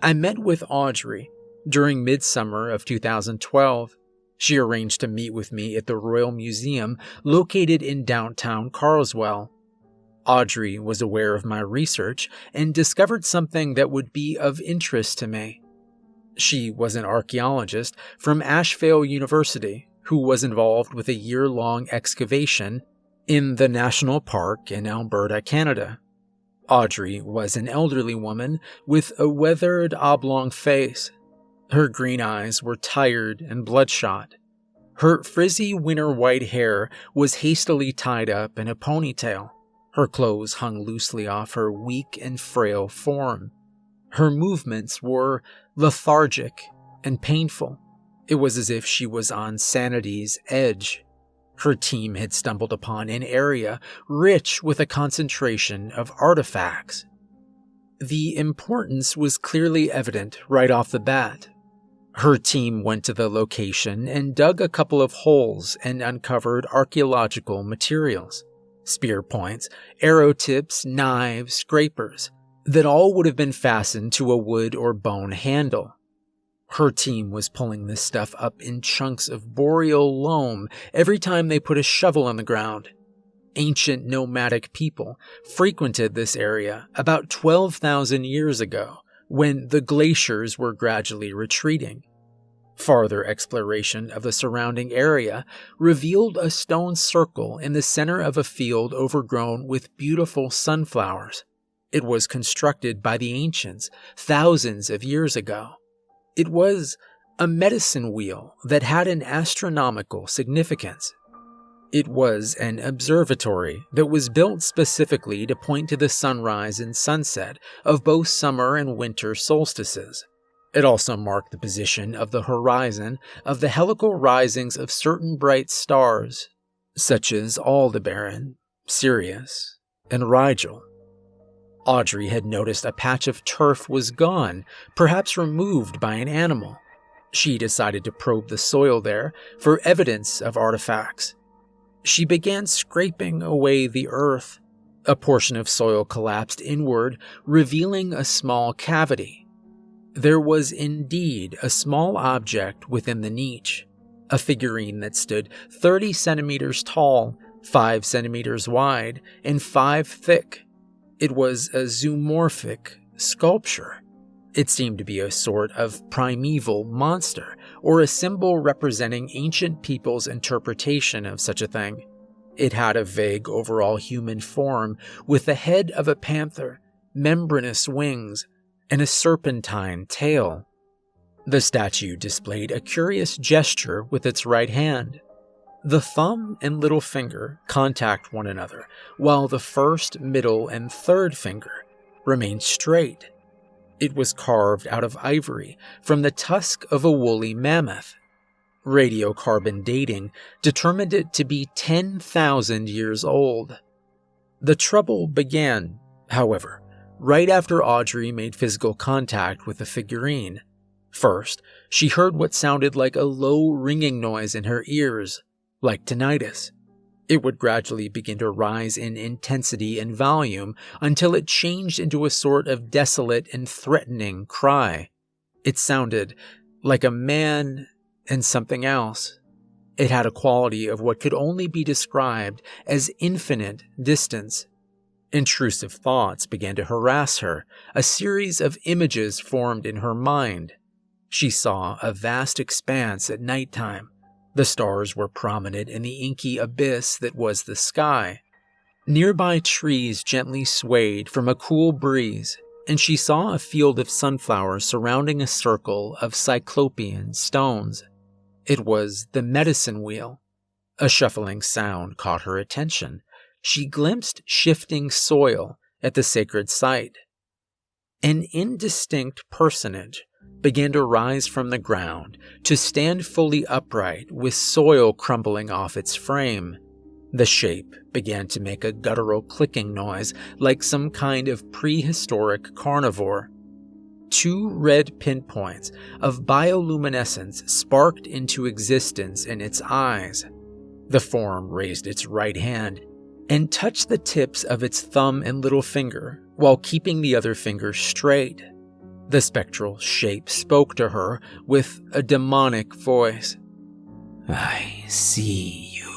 I met with Audrey during midsummer of 2012. She arranged to meet with me at the Royal Museum located in downtown Carswell. Audrey was aware of my research and discovered something that would be of interest to me. She was an archaeologist from Asheville University who was involved with a year-long excavation in the national park in Alberta, Canada. Audrey was an elderly woman with a weathered oblong face. Her green eyes were tired and bloodshot. Her frizzy winter white hair was hastily tied up in a ponytail. Her clothes hung loosely off her weak and frail form. Her movements were lethargic and painful. It was as if she was on sanity's edge. Her team had stumbled upon an area rich with a concentration of artifacts. The importance was clearly evident right off the bat. Her team went to the location and dug a couple of holes and uncovered archaeological materials, spear points, arrow tips, knives, scrapers, that all would have been fastened to a wood or bone handle. Her team was pulling this stuff up in chunks of boreal loam every time they put a shovel in the ground. Ancient nomadic people frequented this area about 12,000 years ago, when the glaciers were gradually retreating. Farther exploration of the surrounding area revealed a stone circle in the center of a field overgrown with beautiful sunflowers. It was constructed by the ancients thousands of years ago. It was a medicine wheel that had an astronomical significance. It was an observatory that was built specifically to point to the sunrise and sunset of both summer and winter solstices. It also marked the position of the horizon of the helical risings of certain bright stars, such as Aldebaran, Sirius, and Rigel. Audrey had noticed a patch of turf was gone, perhaps removed by an animal. She decided to probe the soil there for evidence of artifacts. She began scraping away the earth. A portion of soil collapsed inward, revealing a small cavity. There was indeed a small object within the niche, a figurine that stood 30 centimeters tall, 5 centimeters wide, and 5 thick. It was a zoomorphic sculpture. It seemed to be a sort of primeval monster, or a symbol representing ancient people's interpretation of such a thing. It had a vague overall human form, with the head of a panther, membranous wings, and a serpentine tail. The statue displayed a curious gesture with its right hand. The thumb and little finger contact one another, while the first, middle, and third finger remained straight. It was carved out of ivory from the tusk of a woolly mammoth. Radiocarbon dating determined it to be 10,000 years old. The trouble began, however, right after Audrey made physical contact with the figurine. First, she heard what sounded like a low ringing noise in her ears, like tinnitus. It would gradually begin to rise in intensity and volume until it changed into a sort of desolate and threatening cry. It sounded like a man and something else. It had a quality of what could only be described as infinite distance. Intrusive thoughts began to harass her. A series of images formed in her mind. She saw a vast expanse at nighttime. The stars were prominent in the inky abyss that was the sky. Nearby trees gently swayed from a cool breeze, and she saw a field of sunflowers surrounding a circle of cyclopean stones. It was the medicine wheel. A shuffling sound caught her attention. She glimpsed shifting soil at the sacred site. An indistinct personage began to rise from the ground, to stand fully upright with soil crumbling off its frame. The shape began to make a guttural clicking noise like some kind of prehistoric carnivore. 2 red pinpoints of bioluminescence sparked into existence in its eyes. The form raised its right hand and touched the tips of its thumb and little finger while keeping the other finger straight. The spectral shape spoke to her with a demonic voice. "I see you."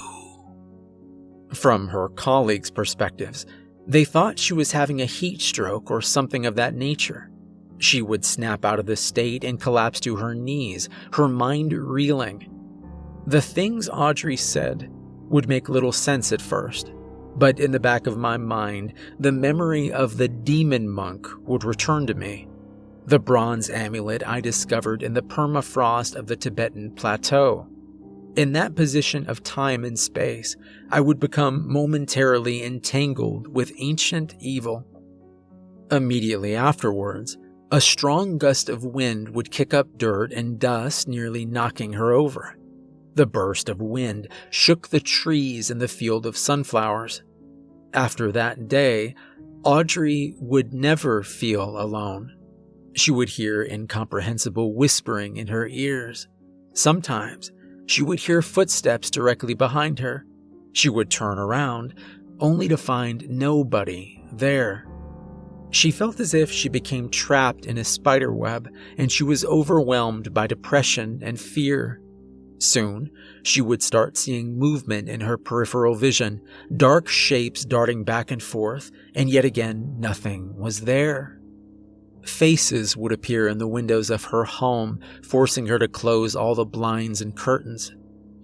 From her colleagues' perspectives, they thought she was having a heat stroke or something of that nature. She would snap out of the state and collapse to her knees, her mind reeling. The things Audrey said would make little sense at first, but in the back of my mind, the memory of the demon monk would return to me. The bronze amulet I discovered in the permafrost of the Tibetan plateau. In that position of time and space, I would become momentarily entangled with ancient evil. Immediately afterwards, a strong gust of wind would kick up dirt and dust, nearly knocking her over. The burst of wind shook the trees in the field of sunflowers. After that day, Audrey would never feel alone. She would hear incomprehensible whispering in her ears. Sometimes, she would hear footsteps directly behind her. She would turn around, only to find nobody there. She felt as if she became trapped in a spider web, and she was overwhelmed by depression and fear. Soon, she would start seeing movement in her peripheral vision, dark shapes darting back and forth, and yet again nothing was there. Faces would appear in the windows of her home, forcing her to close all the blinds and curtains.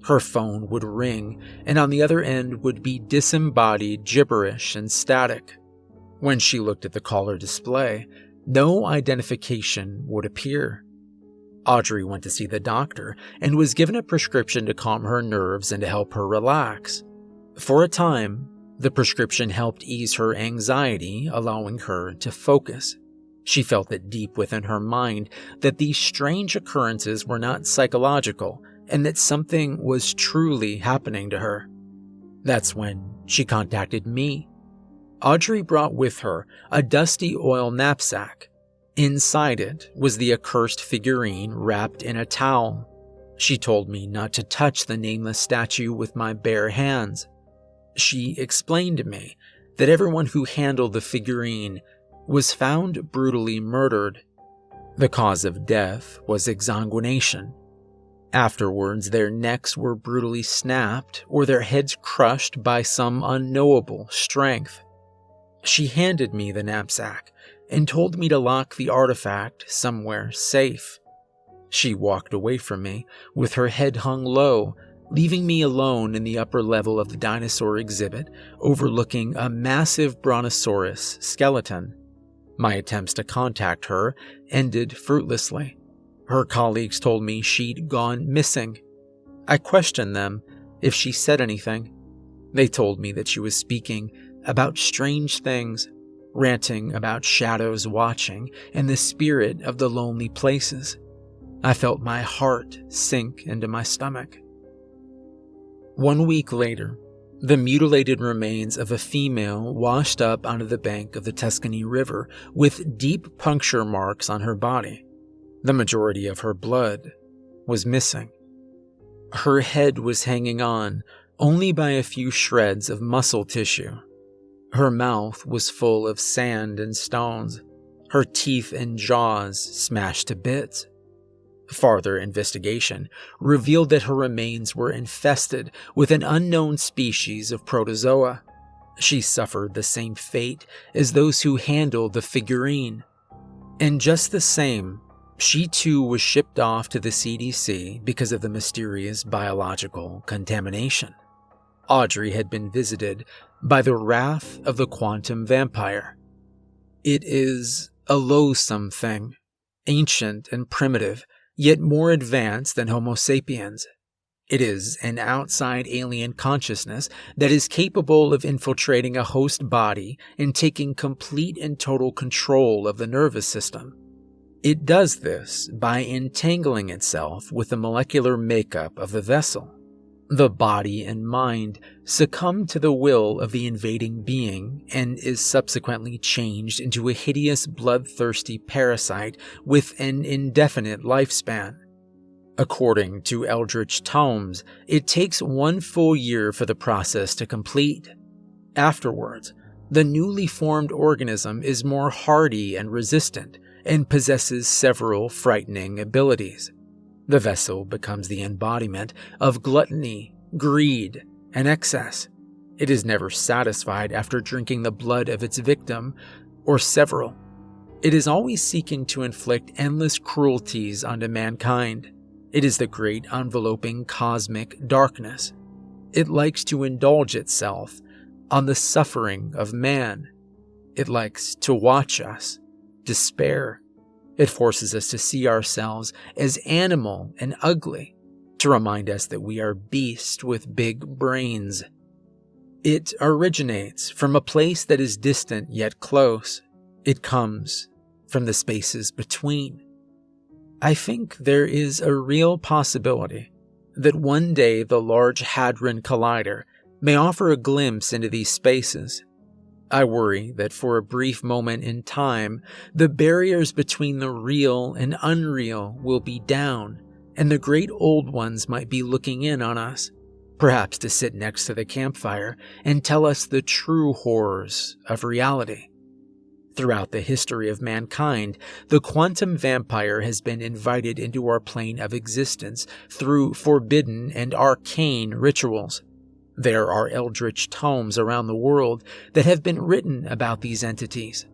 Her phone would ring, and on the other end would be disembodied gibberish and static. When she looked at the caller display, no identification would appear. Audrey went to see the doctor and was given a prescription to calm her nerves and to help her relax. For a time, the prescription helped ease her anxiety, allowing her to focus. She felt it deep within her mind that these strange occurrences were not psychological and that something was truly happening to her. That's when she contacted me. Audrey brought with her a dusty oil knapsack. Inside it was the accursed figurine wrapped in a towel. She told me not to touch the nameless statue with my bare hands. She explained to me that everyone who handled the figurine was found brutally murdered. The cause of death was exsanguination. Afterwards, their necks were brutally snapped or their heads crushed by some unknowable strength. She handed me the knapsack and told me to lock the artifact somewhere safe. She walked away from me with her head hung low, leaving me alone in the upper level of the dinosaur exhibit overlooking a massive brontosaurus skeleton. My attempts to contact her ended fruitlessly. Her colleagues told me she'd gone missing. I questioned them if she said anything. They told me that she was speaking about strange things, ranting about shadows watching and the spirit of the lonely places. I felt my heart sink into my stomach. 1 week later, the mutilated remains of a female washed up onto the bank of the Tuscany River with deep puncture marks on her body. The majority of her blood was missing. Her head was hanging on only by a few shreds of muscle tissue. Her mouth was full of sand and stones, her teeth and jaws smashed to bits. Farther investigation revealed that her remains were infested with an unknown species of protozoa. She suffered the same fate as those who handled the figurine. And just the same, she too was shipped off to the CDC because of the mysterious biological contamination. Audrey had been visited by the wrath of the quantum vampire. It is a loathsome thing, ancient and primitive, yet more advanced than Homo sapiens. It is an outside alien consciousness that is capable of infiltrating a host body and taking complete and total control of the nervous system. It does this by entangling itself with the molecular makeup of the vessel. The body and mind succumb to the will of the invading being and is subsequently changed into a hideous bloodthirsty parasite with an indefinite lifespan. According to Eldritch tomes, it takes 1 full year for the process to complete. Afterwards, the newly formed organism is more hardy and resistant and possesses several frightening abilities. The vessel becomes the embodiment of gluttony, greed, and excess. It is never satisfied after drinking the blood of its victim, or several. It is always seeking to inflict endless cruelties onto mankind. It is the great enveloping cosmic darkness. It likes to indulge itself on the suffering of man. It likes to watch us despair. It forces us to see ourselves as animal and ugly, to remind us that we are beasts with big brains. It originates from a place that is distant yet close. It comes from the spaces between. I think there is a real possibility that one day the Large Hadron Collider may offer a glimpse into these spaces. I worry that for a brief moment in time, the barriers between the real and unreal will be down, and the great old ones might be looking in on us, perhaps to sit next to the campfire and tell us the true horrors of reality. Throughout the history of mankind, the quantum vampire has been invited into our plane of existence through forbidden and arcane rituals. There are eldritch tomes around the world that have been written about these entities.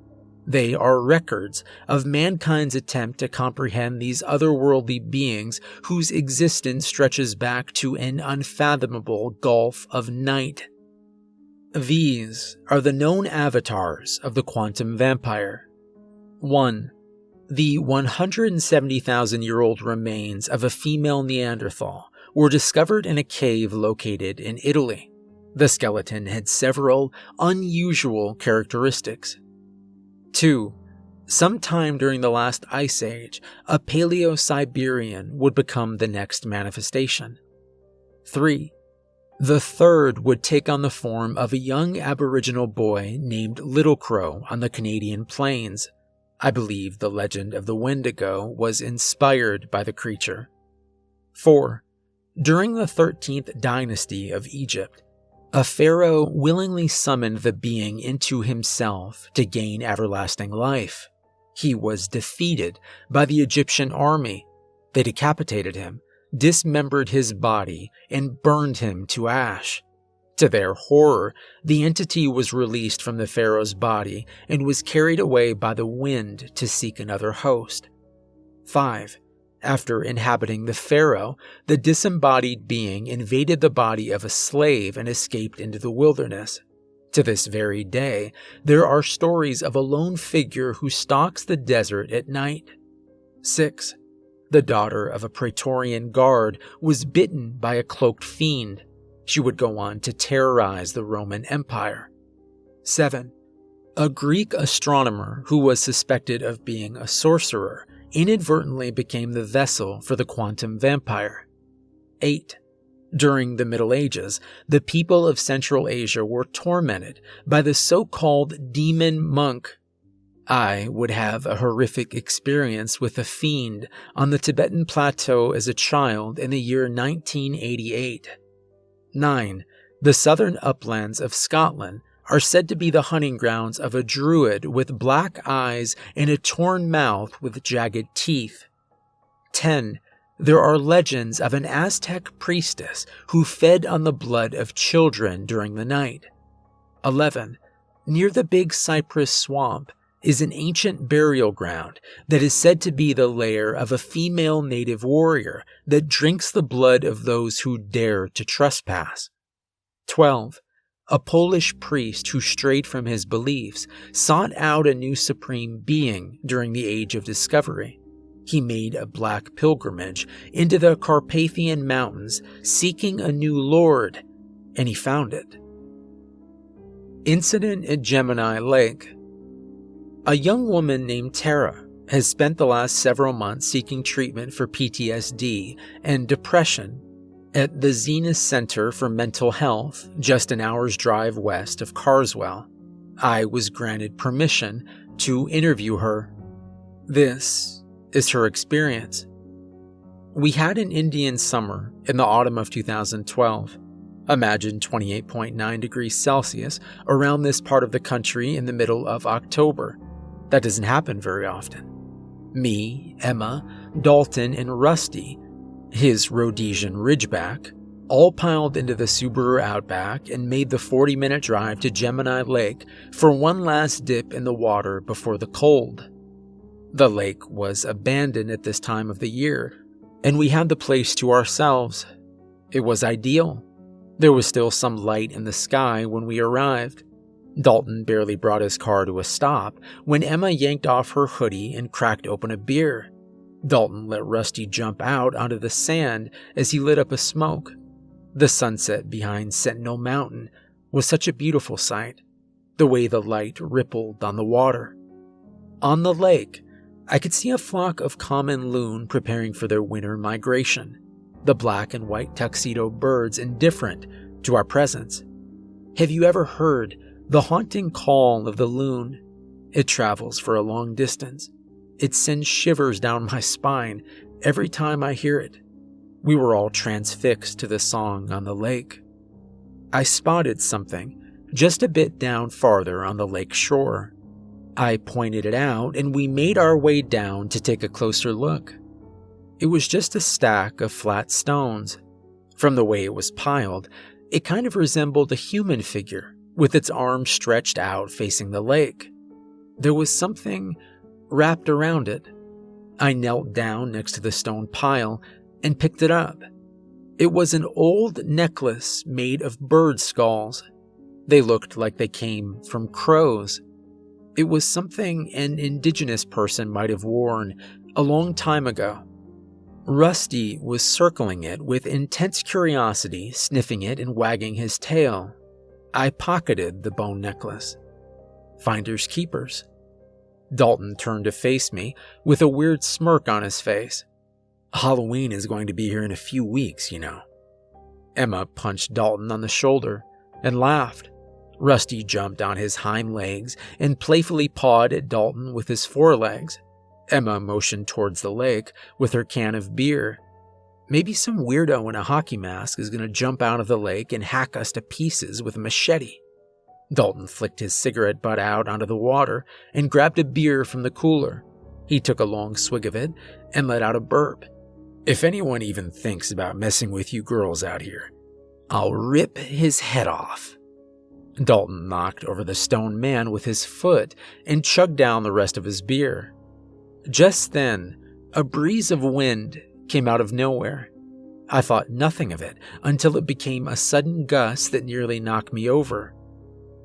They are records of mankind's attempt to comprehend these otherworldly beings whose existence stretches back to an unfathomable gulf of night. These are the known avatars of the quantum vampire. 1. The 170,000-year-old remains of a female Neanderthal were discovered in a cave located in Italy. The skeleton had several unusual characteristics. 2. Sometime during the last ice age, a Paleo-Siberian would become the next manifestation. 3. The third would take on the form of a young Aboriginal boy named Little Crow on the Canadian plains. I believe the legend of the Wendigo was inspired by the creature. 4. During the 13th dynasty of Egypt, a pharaoh willingly summoned the being into himself to gain everlasting life. He was defeated by the Egyptian army. They decapitated him, dismembered his body, and burned him to ash. To their horror, the entity was released from the pharaoh's body and was carried away by the wind to seek another host. 5. After inhabiting the pharaoh, the disembodied being invaded the body of a slave and escaped into the wilderness. To this very day, there are stories of a lone figure who stalks the desert at night. 6. The daughter of a Praetorian guard was bitten by a cloaked fiend. She would go on to terrorize the Roman Empire. 7. A Greek astronomer who was suspected of being a sorcerer inadvertently became the vessel for the quantum vampire. 8. During the Middle Ages, the people of Central Asia were tormented by the so-called demon monk. I would have a horrific experience with a fiend on the Tibetan plateau as a child in the year 1988. 9. The southern uplands of Scotland are said to be the hunting grounds of a druid with black eyes and a torn mouth with jagged teeth. 10. There are legends of an Aztec priestess who fed on the blood of children during the night. 11. Near the Big Cypress Swamp is an ancient burial ground that is said to be the lair of a female native warrior that drinks the blood of those who dare to trespass. 12. A Polish priest who strayed from his beliefs sought out a new supreme being during the Age of Discovery. He made a black pilgrimage into the Carpathian Mountains seeking a new lord, and he found it. Incident at Gemini Lake. A young woman named Tara has spent the last several months seeking treatment for PTSD and depression at the Zenith Center for Mental Health, just an hour's drive west of Carswell. I was granted permission to interview her. This is her experience. We had an Indian summer in the autumn of 2012. Imagine 28.9 degrees Celsius around this part of the country in the middle of October. That doesn't happen very often. Me, Emma, Dalton, and Rusty, his Rhodesian Ridgeback, all piled into the Subaru Outback and made the 40-minute drive to Gemini Lake for one last dip in the water before the cold. The lake was abandoned at this time of the year, and we had the place to ourselves. It was ideal. There was still some light in the sky when we arrived. Dalton barely brought his car to a stop when Emma yanked off her hoodie and cracked open a beer. Dalton let Rusty jump out onto the sand as he lit up a smoke. The sunset behind Sentinel Mountain was such a beautiful sight, the way the light rippled on the water. On the lake, I could see a flock of common loon preparing for their winter migration, the black and white tuxedo birds indifferent to our presence. Have you ever heard the haunting call of the loon? It travels for a long distance. It sends shivers down my spine every time I hear it. We were all transfixed to the song on the lake. I spotted something just a bit down farther on the lake shore. I pointed it out, and we made our way down to take a closer look. It was just a stack of flat stones. From the way it was piled, it kind of resembled a human figure, with its arms stretched out facing the lake. There was something wrapped around it. I knelt down next to the stone pile and picked it up. It was an old necklace made of bird skulls. They looked like they came from crows. It was something an indigenous person might have worn a long time ago. Rusty was circling it with intense curiosity, sniffing it and wagging his tail. I pocketed the bone necklace. Finders keepers. Dalton turned to face me with a weird smirk on his face. "Halloween is going to be here in a few weeks, you know." Emma punched Dalton on the shoulder and laughed. Rusty jumped on his hind legs and playfully pawed at Dalton with his forelegs. Emma motioned towards the lake with her can of beer. Maybe some weirdo in a hockey mask is going to jump out of the lake and hack us to pieces with a machete. Dalton flicked his cigarette butt out onto the water and grabbed a beer from the cooler. He took a long swig of it and let out a burp. "If anyone even thinks about messing with you girls out here, I'll rip his head off." Dalton knocked over the stone man with his foot and chugged down the rest of his beer. Just then, a breeze of wind came out of nowhere. I thought nothing of it until it became a sudden gust that nearly knocked me over.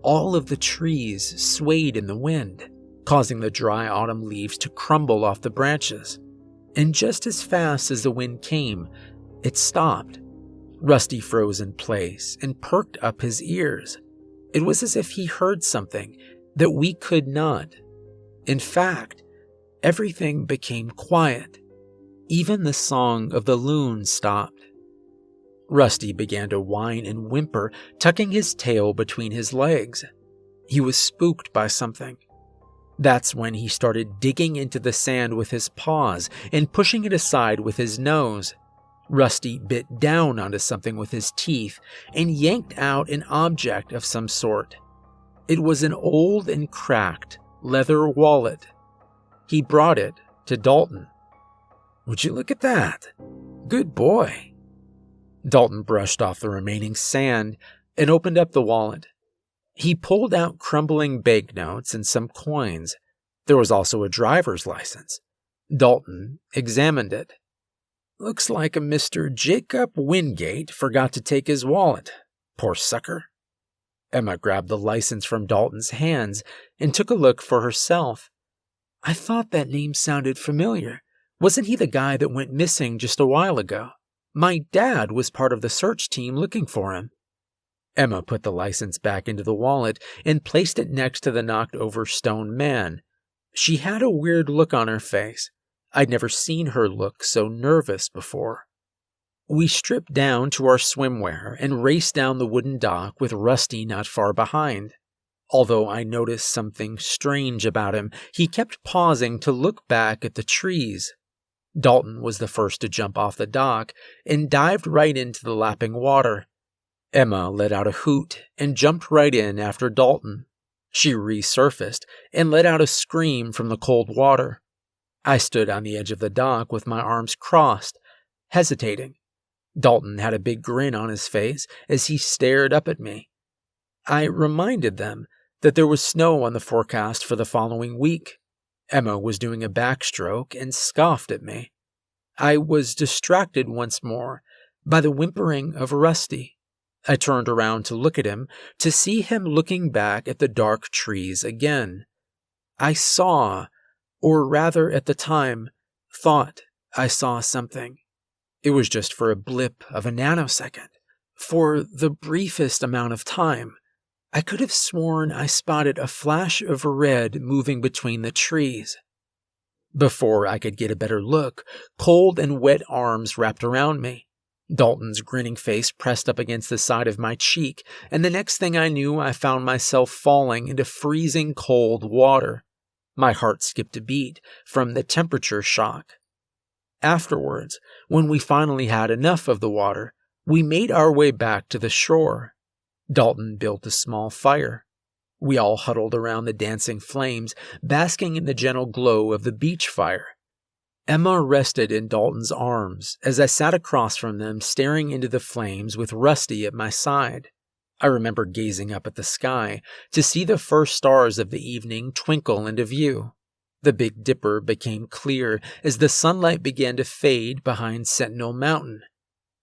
All of the trees swayed in the wind, causing the dry autumn leaves to crumble off the branches. And just as fast as the wind came, it stopped. Rusty froze in place and perked up his ears. It was as if he heard something that we could not. In fact, everything became quiet. Even the song of the loon stopped. Rusty began to whine and whimper, tucking his tail between his legs. He was spooked by something. That's when he started digging into the sand with his paws and pushing it aside with his nose. Rusty bit down onto something with his teeth and yanked out an object of some sort. It was an old and cracked leather wallet. He brought it to Dalton. "Would you look at that? Good boy." Dalton brushed off the remaining sand and opened up the wallet. He pulled out crumbling banknotes and some coins. There was also a driver's license. Dalton examined it. "Looks like a Mr. Jacob Wingate forgot to take his wallet. Poor sucker." Emma grabbed the license from Dalton's hands and took a look for herself. "I thought that name sounded familiar. Wasn't he the guy that went missing just a while ago? My dad was part of the search team looking for him." Emma put the license back into the wallet and placed it next to the knocked-over stone man. She had a weird look on her face. I'd never seen her look so nervous before. We stripped down to our swimwear and raced down the wooden dock with Rusty not far behind. Although I noticed something strange about him, he kept pausing to look back at the trees. Dalton was the first to jump off the dock and dived right into the lapping water. Emma let out a hoot and jumped right in after Dalton. She resurfaced and let out a scream from the cold water. I stood on the edge of the dock with my arms crossed, hesitating. Dalton had a big grin on his face as he stared up at me. I reminded them that there was snow on the forecast for the following week. Emma was doing a backstroke and scoffed at me. I was distracted once more by the whimpering of Rusty. I turned around to look at him, to see him looking back at the dark trees again. I saw, or rather at the time, thought I saw something. It was just for a blip of a nanosecond. For the briefest amount of time, I could have sworn I spotted a flash of red moving between the trees. Before I could get a better look, cold and wet arms wrapped around me. Dalton's grinning face pressed up against the side of my cheek, and the next thing I knew, I found myself falling into freezing cold water. My heart skipped a beat from the temperature shock. Afterwards, when we finally had enough of the water, we made our way back to the shore. Dalton built a small fire. We all huddled around the dancing flames, basking in the gentle glow of the beach fire. Emma rested in Dalton's arms as I sat across from them, staring into the flames with Rusty at my side. I remember gazing up at the sky to see the first stars of the evening twinkle into view. The Big Dipper became clear as the sunlight began to fade behind Sentinel Mountain.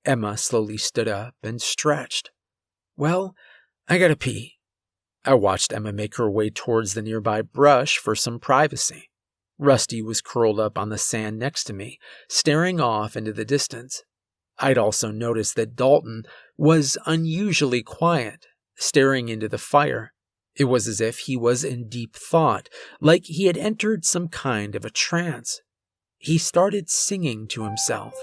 Emma slowly stood up and stretched. "Well, I gotta pee." I watched Emma make her way towards the nearby brush for some privacy. Rusty was curled up on the sand next to me, staring off into the distance. I'd also noticed that Dalton was unusually quiet, staring into the fire. It was as if he was in deep thought, like he had entered some kind of a trance. He started singing to himself.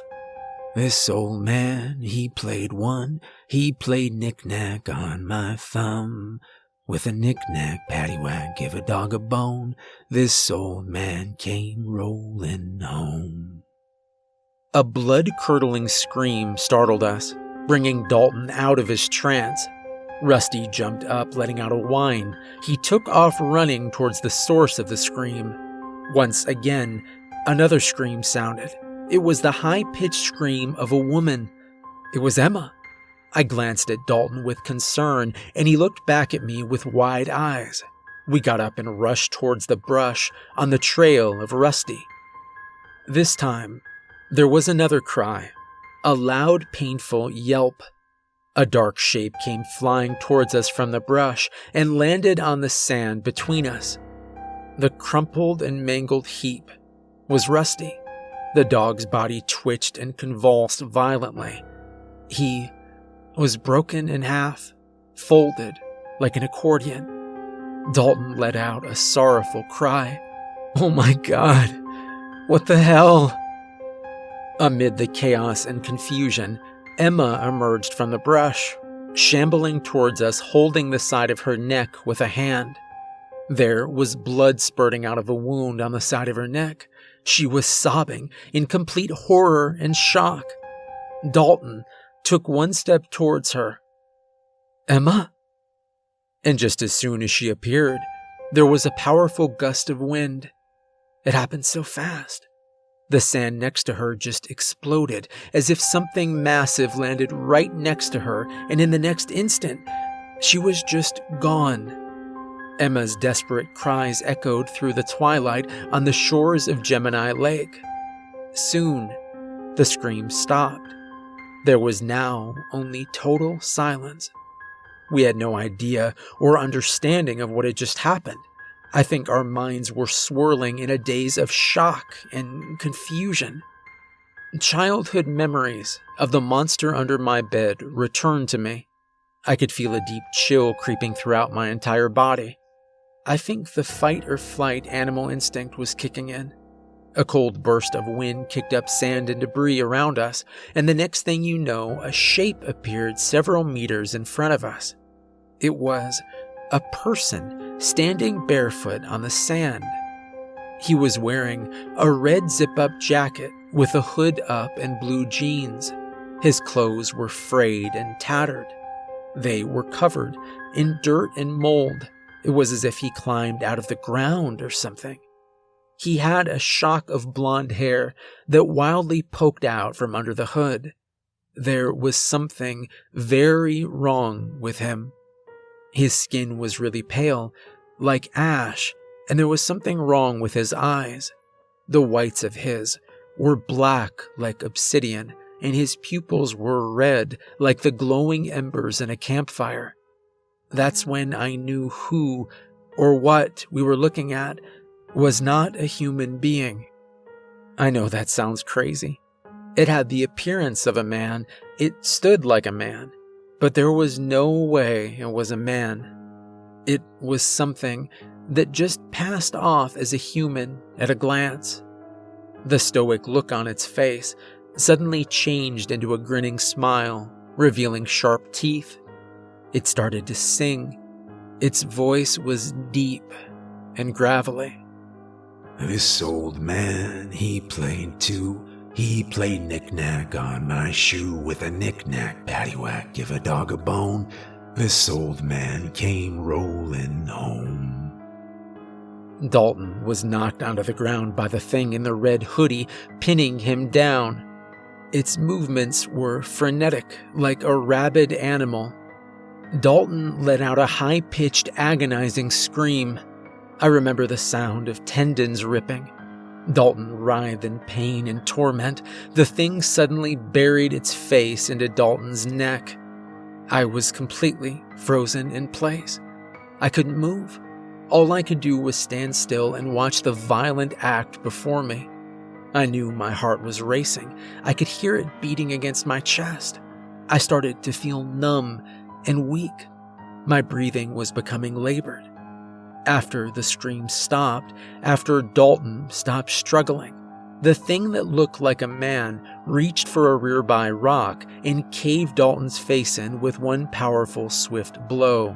This old man, he played knick-knack on my thumb. With a knick-knack, paddywhack, give a dog a bone. This old man came rolling home. A blood-curdling scream startled us, bringing Dalton out of his trance. Rusty jumped up, letting out a whine. He took off running towards the source of the scream. Once again, another scream sounded. It was the high-pitched scream of a woman. It was Emma. I glanced at Dalton with concern, and he looked back at me with wide eyes. We got up and rushed towards the brush on the trail of Rusty. This time, there was another cry, a loud, painful yelp. A dark shape came flying towards us from the brush and landed on the sand between us. The crumpled and mangled heap was Rusty. The dog's body twitched and convulsed violently. He was broken in half, folded like an accordion. Dalton let out a sorrowful cry. Oh my God, what the hell? Amid the chaos and confusion, Emma emerged from the brush, shambling towards us, holding the side of her neck with a hand. There was blood spurting out of a wound on the side of her neck. She was sobbing in complete horror and shock. Dalton took one step towards her. Emma? And just as soon as she appeared, there was a powerful gust of wind. It happened so fast. The sand next to her just exploded, as if something massive landed right next to her, and in the next instant, she was just gone. Emma's desperate cries echoed through the twilight on the shores of Gemini Lake. Soon, the screams stopped. There was now only total silence. We had no idea or understanding of what had just happened. I think our minds were swirling in a daze of shock and confusion. Childhood memories of the monster under my bed returned to me. I could feel a deep chill creeping throughout my entire body. I think the fight or flight animal instinct was kicking in. A cold burst of wind kicked up sand and debris around us, and the next thing you know, a shape appeared several meters in front of us. It was a person standing barefoot on the sand. He was wearing a red zip-up jacket with a hood up and blue jeans. His clothes were frayed and tattered. They were covered in dirt and mold. It was as if he climbed out of the ground or something. He had a shock of blonde hair that wildly poked out from under the hood. There was something very wrong with him. His skin was really pale, like ash, and there was something wrong with his eyes. The whites of his were black like obsidian, and his pupils were red like the glowing embers in a campfire. That's when I knew who or what we were looking at was not a human being. I know that sounds crazy. It had the appearance of a man. It stood like a man. But there was no way it was a man. It was something that just passed off as a human at a glance. The stoic look on its face suddenly changed into a grinning smile, revealing sharp teeth. It started to sing. Its voice was deep and gravelly. This old man, he played too. He played knick-knack on my shoe with a knick-knack, paddywhack, give a dog a bone. This old man came rolling home. Dalton was knocked onto the ground by the thing in the red hoodie, pinning him down. Its movements were frenetic, like a rabid animal. Dalton let out a high-pitched, agonizing scream. I remember the sound of tendons ripping. Dalton writhed in pain and torment. The thing suddenly buried its face into Dalton's neck. I was completely frozen in place. I couldn't move. All I could do was stand still and watch the violent act before me. I knew my heart was racing. I could hear it beating against my chest. I started to feel numb and weak. My breathing was becoming labored. After the screams stopped, after Dalton stopped struggling, the thing that looked like a man reached for a nearby rock and caved Dalton's face in with one powerful, swift blow.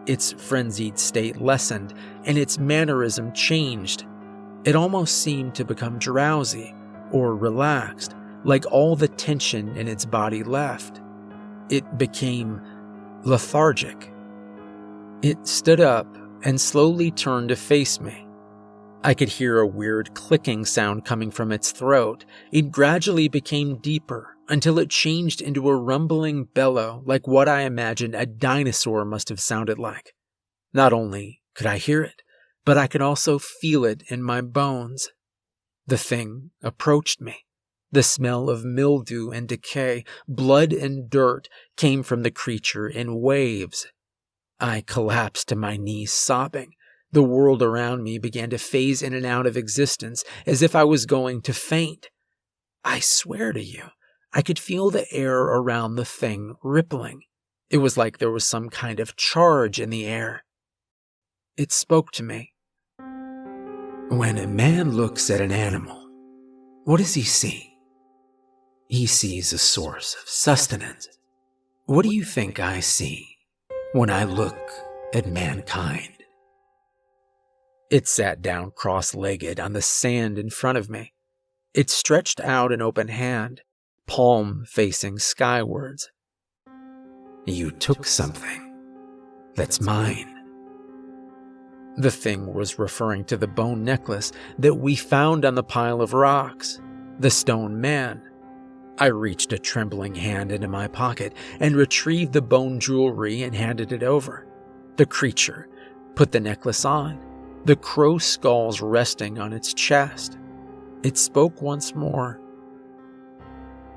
Its frenzied state lessened, and its mannerism changed. It almost seemed to become drowsy or relaxed, like all the tension in its body left. It became lethargic. It stood up and slowly turned to face me. I could hear a weird clicking sound coming from its throat. It gradually became deeper until it changed into a rumbling bellow like what I imagined a dinosaur must have sounded like. Not only could I hear it, but I could also feel it in my bones. The thing approached me. The smell of mildew and decay, blood and dirt came from the creature in waves. I collapsed to my knees, sobbing. The world around me began to phase in and out of existence as if I was going to faint. I swear to you, I could feel the air around the thing rippling. It was like there was some kind of charge in the air. It spoke to me. When a man looks at an animal, what does he see? He sees a source of sustenance. What do you think I see when I look at mankind? It sat down cross-legged on the sand in front of me. It stretched out an open hand, palm facing skywards. You took something that's mine. The thing was referring to the bone necklace that we found on the pile of rocks, the stone man. I reached a trembling hand into my pocket and retrieved the bone jewelry and handed it over. The creature put the necklace on, the crow skulls resting on its chest. It spoke once more.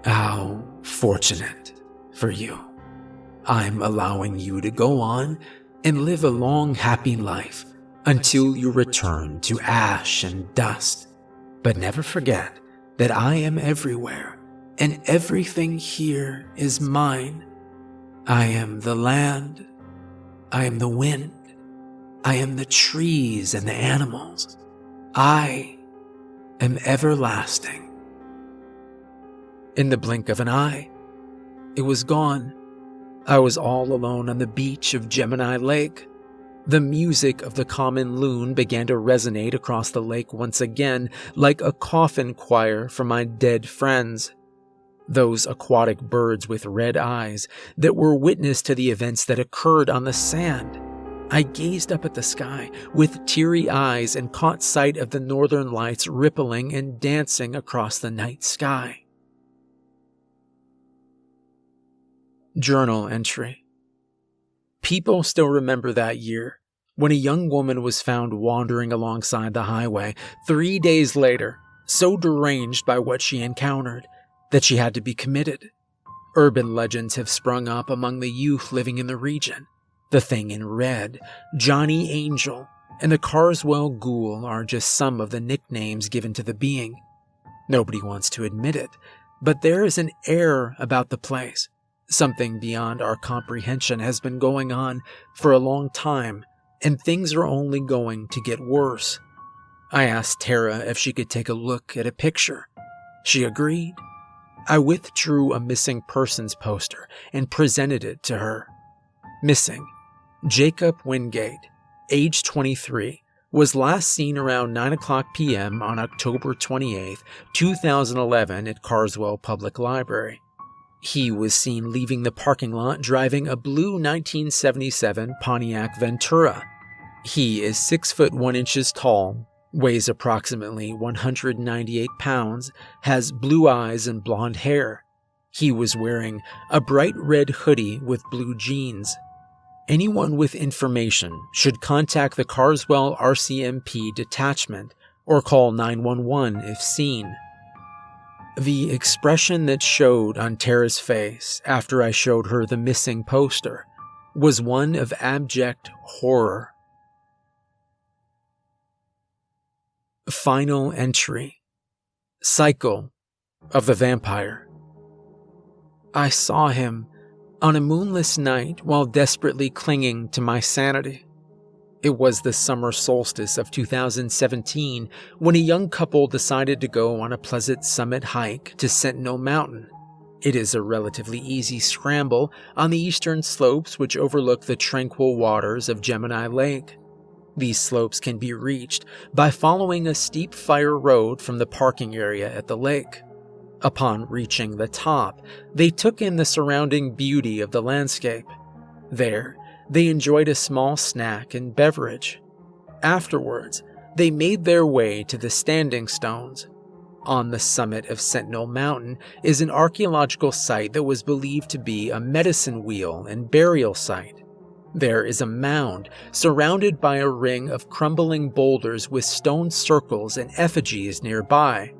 How fortunate for you. I'm allowing you to go on and live a long, happy life until you return to ash and dust. But never forget that I am everywhere. And everything here is mine. I am the land. I am the wind. I am the trees and the animals. I am everlasting. In the blink of an eye, it was gone. I was all alone on the beach of Gemini Lake. The music of the common loon began to resonate across the lake once again, like a coffin choir for my dead friends. Those aquatic birds with red eyes that were witness to the events that occurred on the sand. I gazed up at the sky with teary eyes and caught sight of the northern lights rippling and dancing across the night sky. Journal entry. People still remember that year when a young woman was found wandering alongside the highway 3 days later, so deranged by what she encountered that she had to be committed. Urban legends have sprung up among the youth living in the region. The Thing in Red, Johnny Angel, and the Carswell Ghoul are just some of the nicknames given to the being. Nobody wants to admit it, but there is an air about the place. Something beyond our comprehension has been going on for a long time, and things are only going to get worse. I asked Tara if she could take a look at a picture. She agreed. I withdrew a missing persons poster and presented it to her. Missing, Jacob Wingate, age 23, was last seen around 9:00 p.m. on October 28, 2011 at Carswell Public Library. He was seen leaving the parking lot driving a blue 1977 Pontiac Ventura. He is 6 foot 1 inches tall, weighs approximately 198 pounds, has blue eyes and blonde hair. He was wearing a bright red hoodie with blue jeans. Anyone with information should contact the Carswell RCMP detachment or call 911 if seen. The expression that showed on Tara's face after I showed her the missing poster was one of abject horror. Final entry. Cycle of the Vampire. I saw him on a moonless night while desperately clinging to my sanity. It was the summer solstice of 2017 when a young couple decided to go on a pleasant summit hike to Sentinel Mountain. It is a relatively easy scramble on the eastern slopes which overlook the tranquil waters of Gemini Lake. These slopes can be reached by following a steep fire road from the parking area at the lake. Upon reaching the top, they took in the surrounding beauty of the landscape. There, they enjoyed a small snack and beverage. Afterwards, they made their way to the Standing Stones. On the summit of Sentinel Mountain is an archaeological site that was believed to be a medicine wheel and burial site. There is a mound surrounded by a ring of crumbling boulders with stone circles and effigies nearby.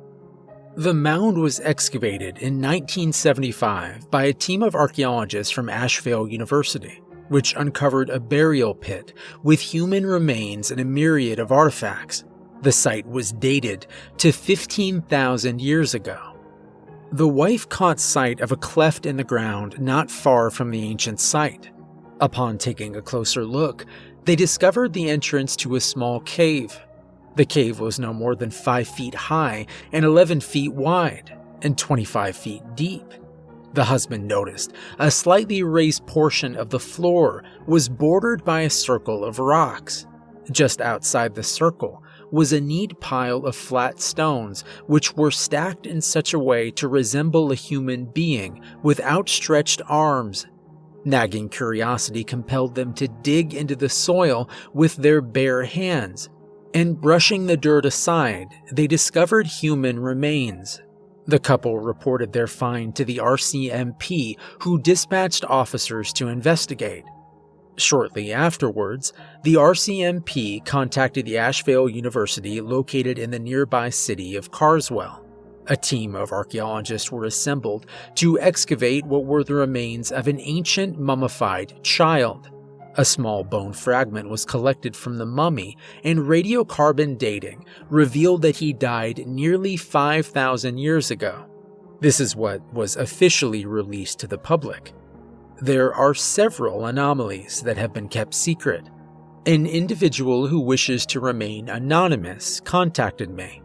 The mound was excavated in 1975 by a team of archaeologists from Asheville University, which uncovered a burial pit with human remains and a myriad of artifacts. The site was dated to 15,000 years ago. The wife caught sight of a cleft in the ground not far from the ancient site. Upon taking a closer look, they discovered the entrance to a small cave. The cave was no more than 5 feet high and 11 feet wide, and 25 feet deep. The husband noticed a slightly raised portion of the floor was bordered by a circle of rocks. Just outside the circle was a neat pile of flat stones which were stacked in such a way to resemble a human being with outstretched arms. Nagging curiosity compelled them to dig into the soil with their bare hands, and brushing the dirt aside, they discovered human remains. The couple reported their find to the RCMP, who dispatched officers to investigate. Shortly afterwards, the RCMP contacted the Asheville University located in the nearby city of Carswell. A team of archaeologists were assembled to excavate what were the remains of an ancient mummified child. A small bone fragment was collected from the mummy, and radiocarbon dating revealed that he died nearly 5,000 years ago. This is what was officially released to the public. There are several anomalies that have been kept secret. An individual who wishes to remain anonymous contacted me.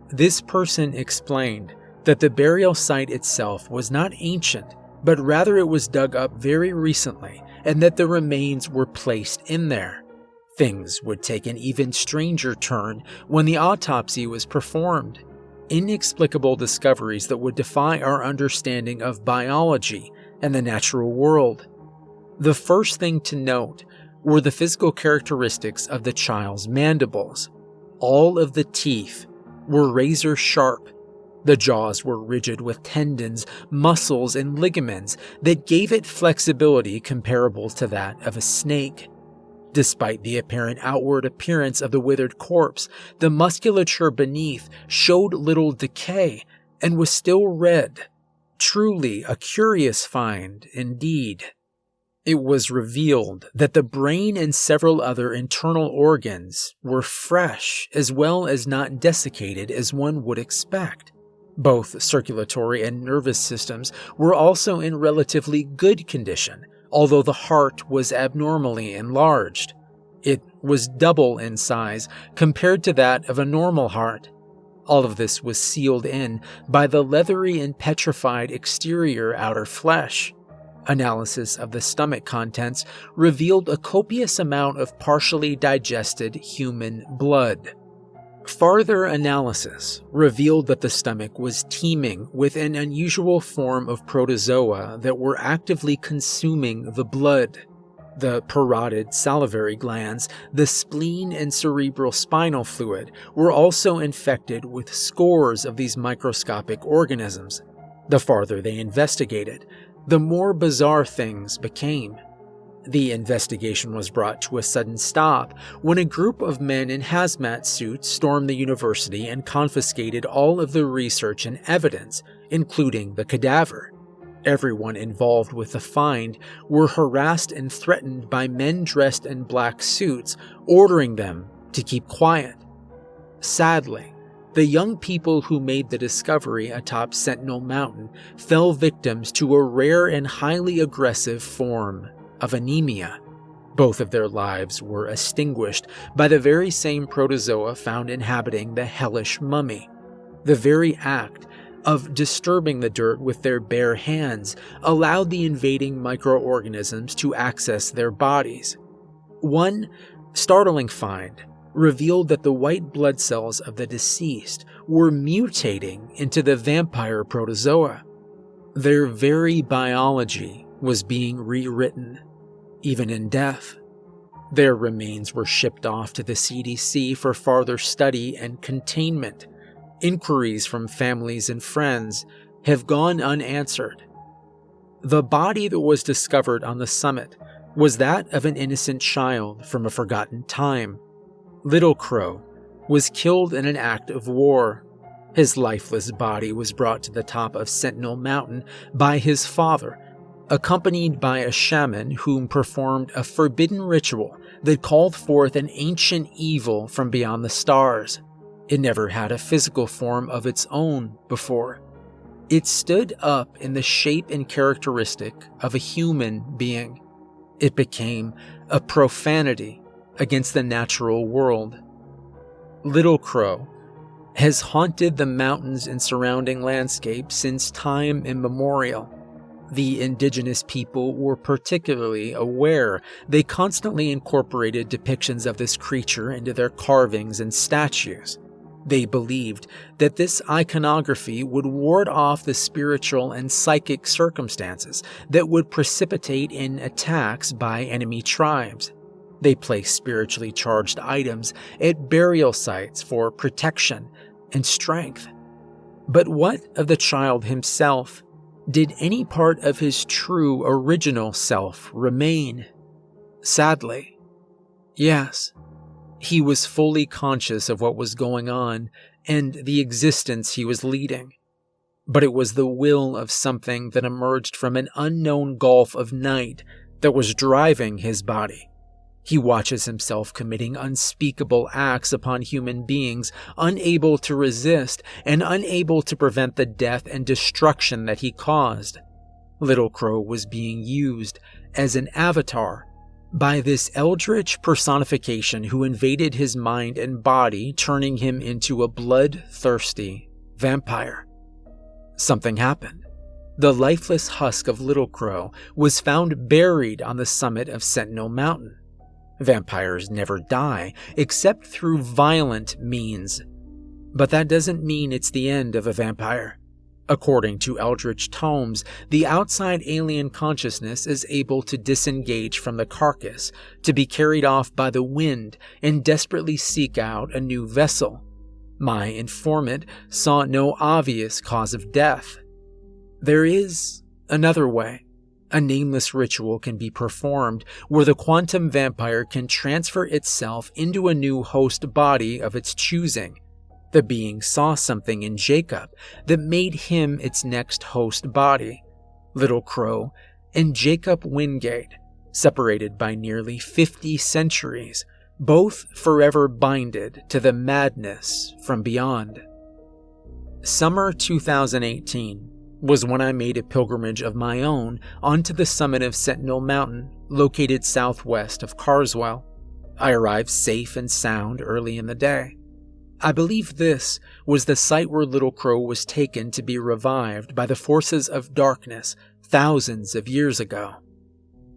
This person explained that the burial site itself was not ancient, but rather it was dug up very recently, and that the remains were placed in there. Things would take an even stranger turn when the autopsy was performed. Inexplicable discoveries that would defy our understanding of biology and the natural world. The first thing to note were the physical characteristics of the child's mandibles. All of the teeth were razor sharp. The jaws were rigid with tendons, muscles, and ligaments that gave it flexibility comparable to that of a snake. Despite the apparent outward appearance of the withered corpse, the musculature beneath showed little decay and was still red. Truly a curious find indeed. It was revealed that the brain and several other internal organs were fresh as well as not desiccated as one would expect. Both circulatory and nervous systems were also in relatively good condition, although the heart was abnormally enlarged. It was double in size compared to that of a normal heart. All of this was sealed in by the leathery and petrified exterior outer flesh. Analysis of the stomach contents revealed a copious amount of partially digested human blood. Farther analysis revealed that the stomach was teeming with an unusual form of protozoa that were actively consuming the blood. The parotid salivary glands, the spleen, and cerebral spinal fluid were also infected with scores of these microscopic organisms. The farther they investigated, the more bizarre things became. The investigation was brought to a sudden stop when a group of men in hazmat suits stormed the university and confiscated all of the research and evidence, including the cadaver. Everyone involved with the find were harassed and threatened by men dressed in black suits, ordering them to keep quiet. Sadly, the The young people who made the discovery atop Sentinel Mountain fell victims to a rare and highly aggressive form of anemia. Both of their lives were extinguished by the very same protozoa found inhabiting the hellish mummy. The very act of disturbing the dirt with their bare hands allowed the invading microorganisms to access their bodies. One startling find revealed that the white blood cells of the deceased were mutating into the vampire protozoa. Their very biology was being rewritten, even in death. Their remains were shipped off to the CDC for further study and containment. Inquiries from families and friends have gone unanswered. The body that was discovered on the summit was that of an innocent child from a forgotten time. Little Crow was killed in an act of war. His lifeless body was brought to the top of Sentinel Mountain by his father, accompanied by a shaman whom performed a forbidden ritual that called forth an ancient evil from beyond the stars. It never had a physical form of its own before. It stood up in the shape and characteristic of a human being. It became a profanity against the natural world. Little Crow has haunted the mountains and surrounding landscape since time immemorial. The indigenous people were particularly aware. They constantly incorporated depictions of this creature into their carvings and statues. They believed that this iconography would ward off the spiritual and psychic circumstances that would precipitate in attacks by enemy tribes. They placed spiritually charged items at burial sites for protection and strength. But what of the child himself? Did any part of his true original self remain? Sadly, yes. He was fully conscious of what was going on and the existence he was leading. But it was the will of something that emerged from an unknown gulf of night that was driving his body. He watches himself committing unspeakable acts upon human beings, unable to resist and unable to prevent the death and destruction that he caused. Little Crow was being used as an avatar by this eldritch personification who invaded his mind and body, turning him into a bloodthirsty vampire. Something happened. The lifeless husk of Little Crow was found buried on the summit of Sentinel Mountain. Vampires never die, except through violent means. But that doesn't mean it's the end of a vampire. According to eldritch tomes, the outside alien consciousness is able to disengage from the carcass, to be carried off by the wind and desperately seek out a new vessel. My informant saw no obvious cause of death. There is another way. A nameless ritual can be performed where the quantum vampire can transfer itself into a new host body of its choosing. The being saw something in Jacob that made him its next host body. Little Crow and Jacob Wingate, separated by nearly 50 centuries, both forever binded to the madness from beyond. Summer 2018 was when I made a pilgrimage of my own onto the summit of Sentinel Mountain, located southwest of Carswell. I arrived safe and sound early in the day. I believe this was the site where Little Crow was taken to be revived by the forces of darkness thousands of years ago.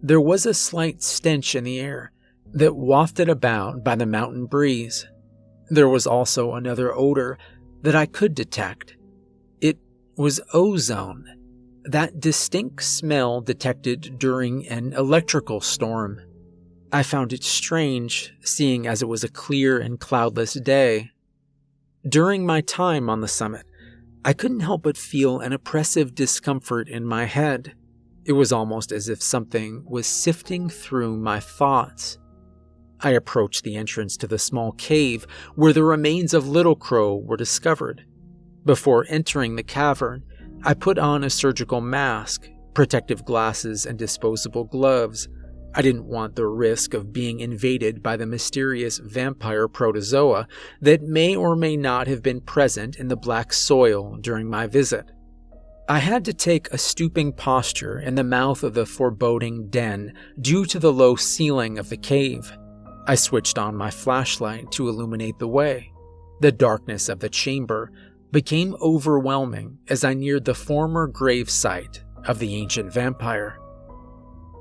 There was a slight stench in the air that wafted about by the mountain breeze. There was also another odor that I could detect. It was ozone, that distinct smell detected during an electrical storm. I found it strange, seeing as it was a clear and cloudless day. During my time on the summit, I couldn't help but feel an oppressive discomfort in my head. It was almost as if something was sifting through my thoughts. I approached the entrance to the small cave where the remains of Little Crow were discovered. Before entering the cavern, I put on a surgical mask, protective glasses, and disposable gloves. I didn't want the risk of being invaded by the mysterious vampire protozoa that may or may not have been present in the black soil during my visit. I had to take a stooping posture in the mouth of the foreboding den due to the low ceiling of the cave. I switched on my flashlight to illuminate the way. The darkness of the chamber became overwhelming as I neared the former grave site of the ancient vampire.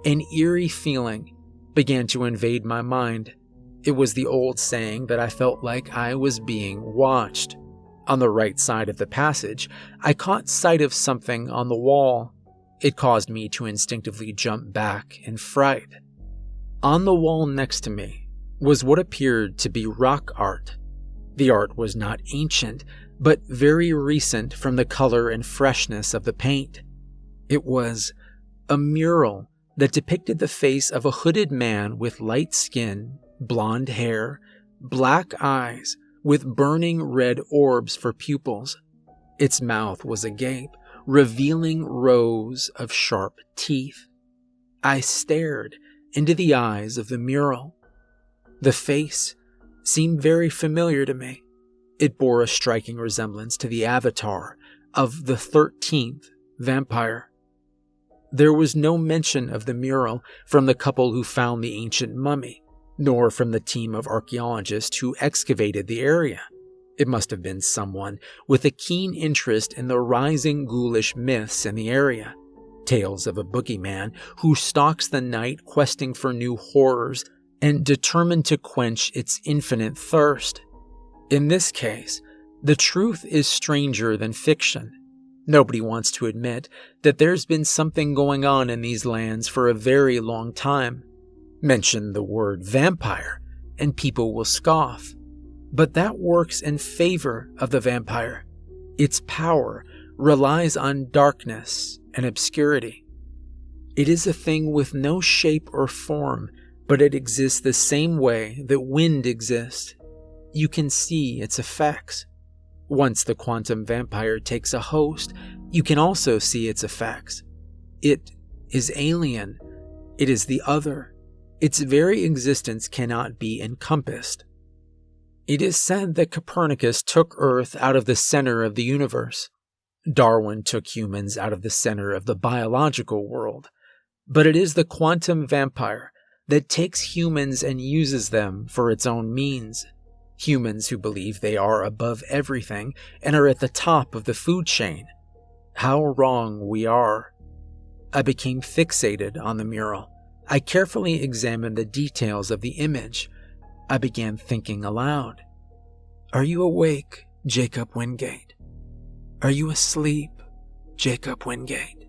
An eerie feeling began to invade my mind. It was the old saying that I felt like I was being watched. On the right side of the passage, I caught sight of something on the wall. It caused me to instinctively jump back in fright. On the wall next to me was what appeared to be rock art. The art was not ancient, but very recent from the color and freshness of the paint. It was a mural that depicted the face of a hooded man with light skin, blonde hair, black eyes, with burning red orbs for pupils. Its mouth was agape, revealing rows of sharp teeth. I stared into the eyes of the mural. The face seemed very familiar to me. It bore a striking resemblance to the avatar of the 13th vampire. There was no mention of the mural from the couple who found the ancient mummy, nor from the team of archaeologists who excavated the area. It must have been someone with a keen interest in the rising ghoulish myths in the area, tales of a boogeyman who stalks the night questing for new horrors and determined to quench its infinite thirst. In this case, the truth is stranger than fiction. Nobody wants to admit that there's been something going on in these lands for a very long time. Mention the word vampire, and people will scoff. But that works in favor of the vampire. Its power relies on darkness and obscurity. It is a thing with no shape or form, but it exists the same way that wind exists. You can see its effects. Once the quantum vampire takes a host, you can also see its effects. It is alien. It is the other. Its very existence cannot be encompassed. It is said that Copernicus took Earth out of the center of the universe. Darwin took humans out of the center of the biological world. But it is the quantum vampire that takes humans and uses them for its own means. Humans who believe they are above everything and are at the top of the food chain. How wrong we are. I became fixated on the mural. I carefully examined the details of the image. I began thinking aloud. Are you awake, Jacob Wingate? Are you asleep, Jacob Wingate?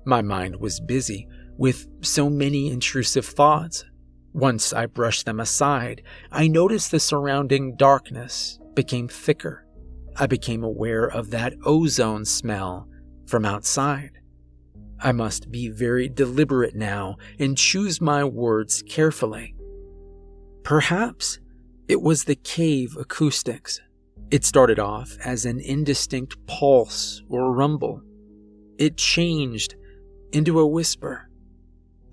My mind was busy with so many intrusive thoughts. Once I brushed them aside, I noticed the surrounding darkness became thicker. I became aware of that ozone smell from outside. I must be very deliberate now and choose my words carefully. Perhaps it was the cave acoustics. It started off as an indistinct pulse or rumble. It changed into a whisper.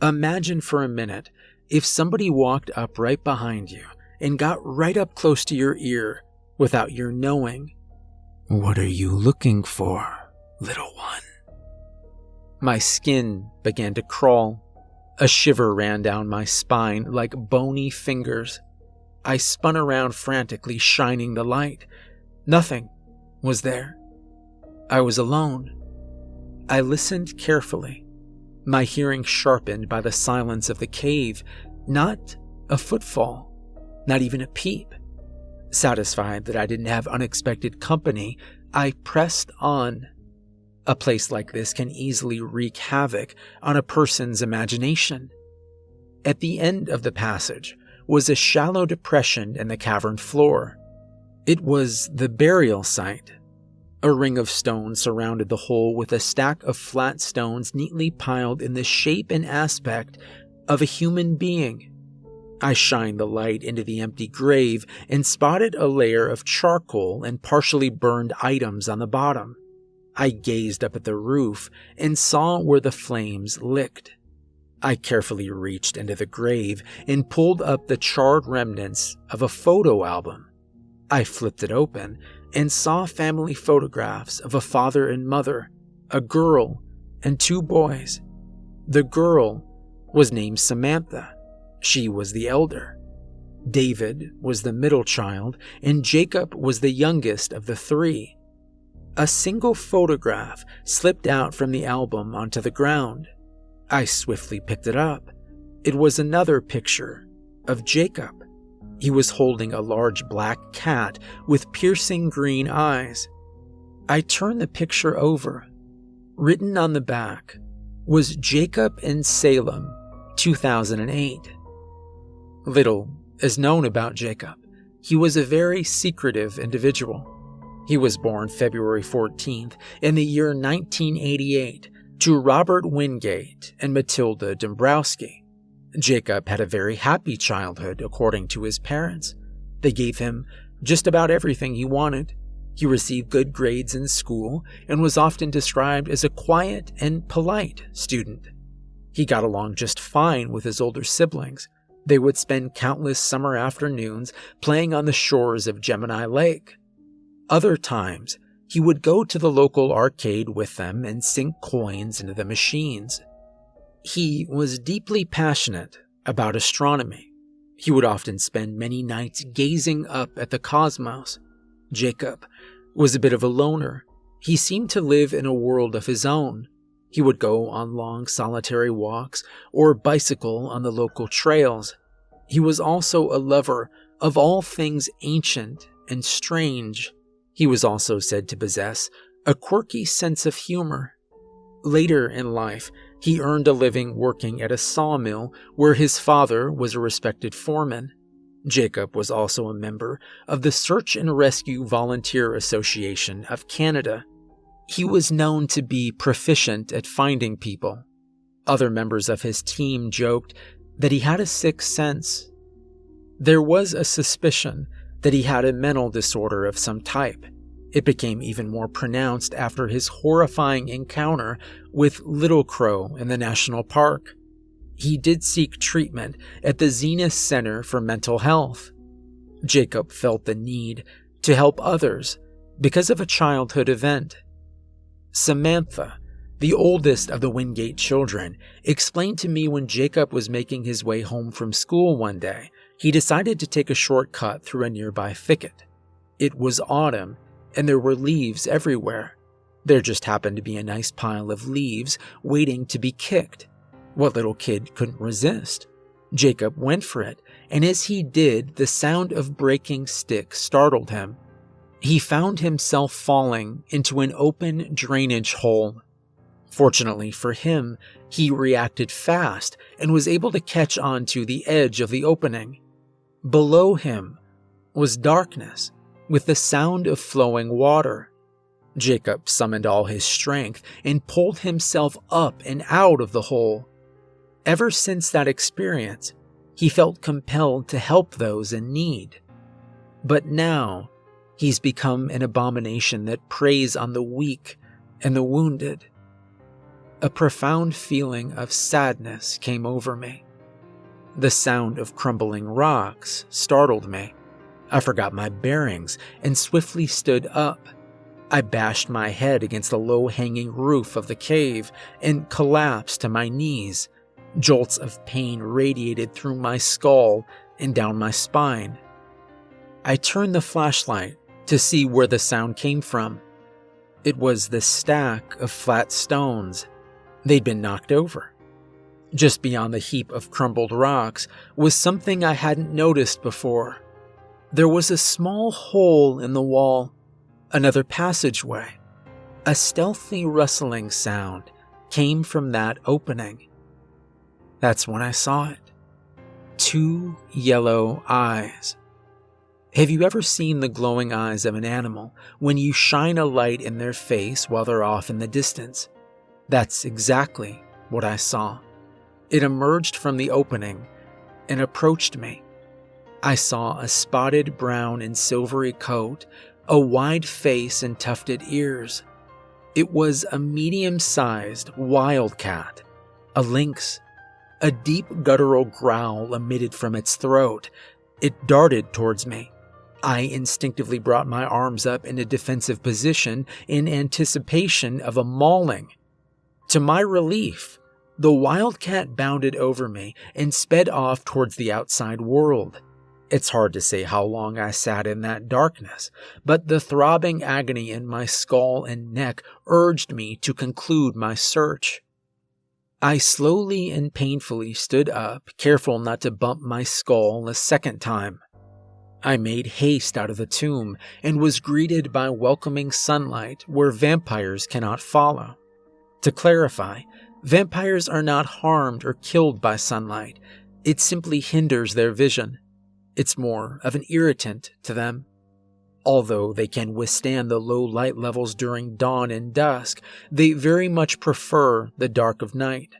Imagine for a minute if somebody walked up right behind you and got right up close to your ear without your knowing. What are you looking for, little one? My skin began to crawl. A shiver ran down my spine like bony fingers. I spun around frantically, shining the light. Nothing was there. I was alone. I listened carefully, my hearing sharpened by the silence of the cave. Not a footfall, not even a peep. Satisfied that I didn't have unexpected company, I pressed on. A place like this can easily wreak havoc on a person's imagination. At the end of the passage was a shallow depression in the cavern floor. It was the burial site. A ring of stone surrounded the hole with a stack of flat stones neatly piled in the shape and aspect of a human being. I shined the light into the empty grave and spotted a layer of charcoal and partially burned items on the bottom. I gazed up at the roof and saw where the flames licked. I carefully reached into the grave and pulled up the charred remnants of a photo album. I flipped it open and saw family photographs of a father and mother, a girl, and 2 boys. The girl was named Samantha. She was the elder. David was the middle child, and Jacob was the youngest of the 3. A single photograph slipped out from the album onto the ground. I swiftly picked it up. It was another picture of Jacob. He was holding a large black cat with piercing green eyes. I turned the picture over. Written on the back was Jacob in Salem, 2008. Little is known about Jacob. He was a very secretive individual. He was born February 14th in the year 1988 to Robert Wingate and Matilda Dombrowski. Jacob had a very happy childhood, according to his parents. They gave him just about everything he wanted. He received good grades in school and was often described as a quiet and polite student. He got along just fine with his older siblings. They would spend countless summer afternoons playing on the shores of Gemini Lake. Other times, he would go to the local arcade with them and sink coins into the machines. He was deeply passionate about astronomy. He would often spend many nights gazing up at the cosmos. Jacob was a bit of a loner. He seemed to live in a world of his own. He would go on long solitary walks or bicycle on the local trails. He was also a lover of all things ancient and strange. He was also said to possess a quirky sense of humor. Later in life, he earned a living working at a sawmill where his father was a respected foreman. Jacob was also a member of the Search and Rescue Volunteer Association of Canada. He was known to be proficient at finding people. Other members of his team joked that he had a sixth sense. There was a suspicion that he had a mental disorder of some type. It became even more pronounced after his horrifying encounter with Little Crow in the national park. He did seek treatment at the Zenith Center for Mental Health. Jacob felt the need to help others because of a childhood event. Samantha, the oldest of the Wingate children, explained to me when Jacob was making his way home from school one day, he decided to take a shortcut through a nearby thicket. It was autumn, and there were leaves everywhere. There just happened to be a nice pile of leaves waiting to be kicked. What little kid couldn't resist? Jacob went for it, and as he did, the sound of breaking sticks startled him. He found himself falling into an open drainage hole. Fortunately for him, he reacted fast and was able to catch onto the edge of the opening. Below him was darkness, with the sound of flowing water. Jacob summoned all his strength and pulled himself up and out of the hole. Ever since that experience, he felt compelled to help those in need. But now, he's become an abomination that preys on the weak and the wounded. A profound feeling of sadness came over me. The sound of crumbling rocks startled me. I forgot my bearings and swiftly stood up. I bashed my head against the low-hanging roof of the cave and collapsed to my knees. Jolts of pain radiated through my skull and down my spine. I turned the flashlight to see where the sound came from. It was the stack of flat stones. They'd been knocked over. Just beyond the heap of crumbled rocks was something I hadn't noticed before. There was a small hole in the wall, another passageway. A stealthy rustling sound came from that opening. That's when I saw it. 2 yellow eyes. Have you ever seen the glowing eyes of an animal when you shine a light in their face while they're off in the distance? That's exactly what I saw. It emerged from the opening and approached me. I saw a spotted brown and silvery coat, a wide face and tufted ears. It was a medium-sized wildcat, a lynx, A deep guttural growl emitted from its throat. It darted towards me. I instinctively brought my arms up in a defensive position in anticipation of a mauling. To my relief, the wildcat bounded over me and sped off towards the outside world. It's hard to say how long I sat in that darkness, but the throbbing agony in my skull and neck urged me to conclude my search. I slowly and painfully stood up, careful not to bump my skull a second time. I made haste out of the tomb and was greeted by welcoming sunlight where vampires cannot follow. To clarify, vampires are not harmed or killed by sunlight. It simply hinders their vision. It's more of an irritant to them. Although they can withstand the low light levels during dawn and dusk, they very much prefer the dark of night.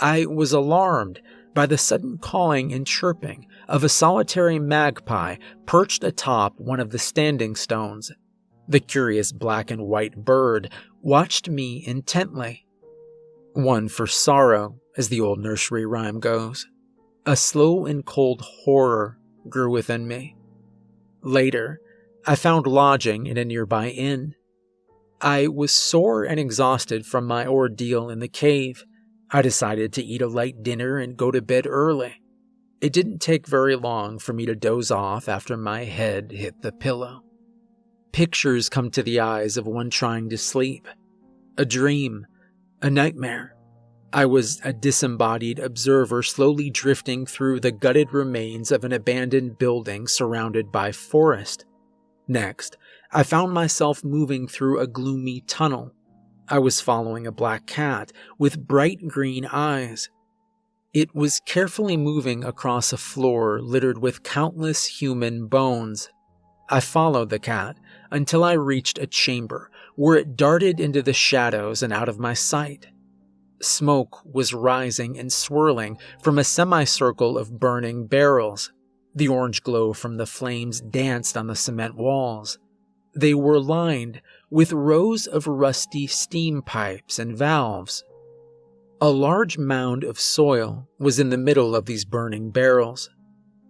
I was alarmed by the sudden cawing and chirping of a solitary magpie perched atop one of the standing stones. The curious black and white bird watched me intently. One for sorrow, as the old nursery rhyme goes. A slow and cold horror grew within me. Later, I found lodging in a nearby inn. I was sore and exhausted from my ordeal in the cave. I decided to eat a light dinner and go to bed early. It didn't take very long for me to doze off after my head hit the pillow. Pictures come to the eyes of one trying to sleep. A dream, a nightmare. I was a disembodied observer slowly drifting through the gutted remains of an abandoned building surrounded by forest. Next, I found myself moving through a gloomy tunnel. I was following a black cat with bright green eyes. It was carefully moving across a floor littered with countless human bones. I followed the cat until I reached a chamber where it darted into the shadows and out of my sight. Smoke was rising and swirling from a semicircle of burning barrels. The orange glow from the flames danced on the cement walls. They were lined with rows of rusty steam pipes and valves. A large mound of soil was in the middle of these burning barrels.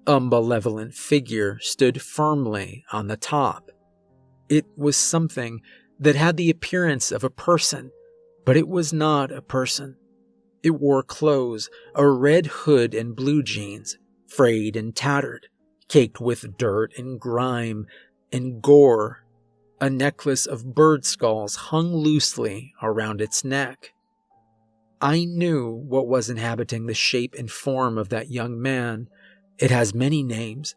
A malevolent figure stood firmly on the top. It was something that had the appearance of a person, but it was not a person. It wore clothes, a red hood and blue jeans, frayed and tattered, caked with dirt and grime and gore. A necklace of bird skulls hung loosely around its neck. I knew what was inhabiting the shape and form of that young man. It has many names.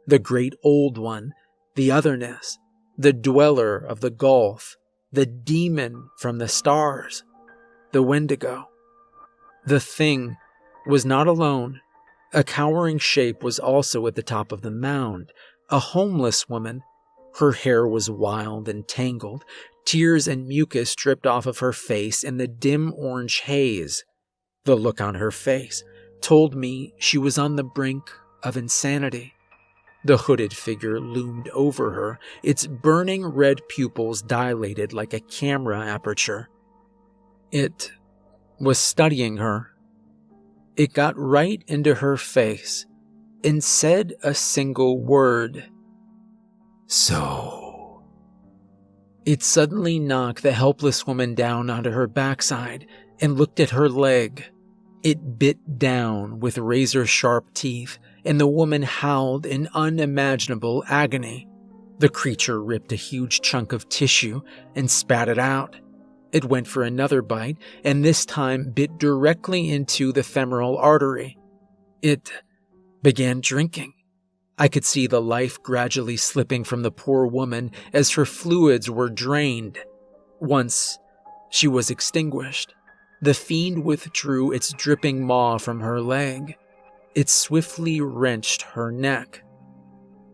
The Great Old One, the Otherness, the Dweller of the Gulf, the Demon from the Stars, the Wendigo. The thing was not alone. A cowering shape was also at the top of the mound, a homeless woman. Her hair was wild and tangled. Tears and mucus dripped off of her face in the dim orange haze. The look on her face told me she was on the brink of insanity. The hooded figure loomed over her, its burning red pupils dilated like a camera aperture. It was studying her. It got right into her face and said a single word. So. It suddenly knocked the helpless woman down onto her backside and looked at her leg. It bit down with razor-sharp teeth, and the woman howled in unimaginable agony. The creature ripped a huge chunk of tissue and spat it out. It went for another bite, and this time bit directly into the femoral artery. It began drinking. I could see the life gradually slipping from the poor woman as her fluids were drained. Once she was extinguished, the fiend withdrew its dripping maw from her leg. It swiftly wrenched her neck.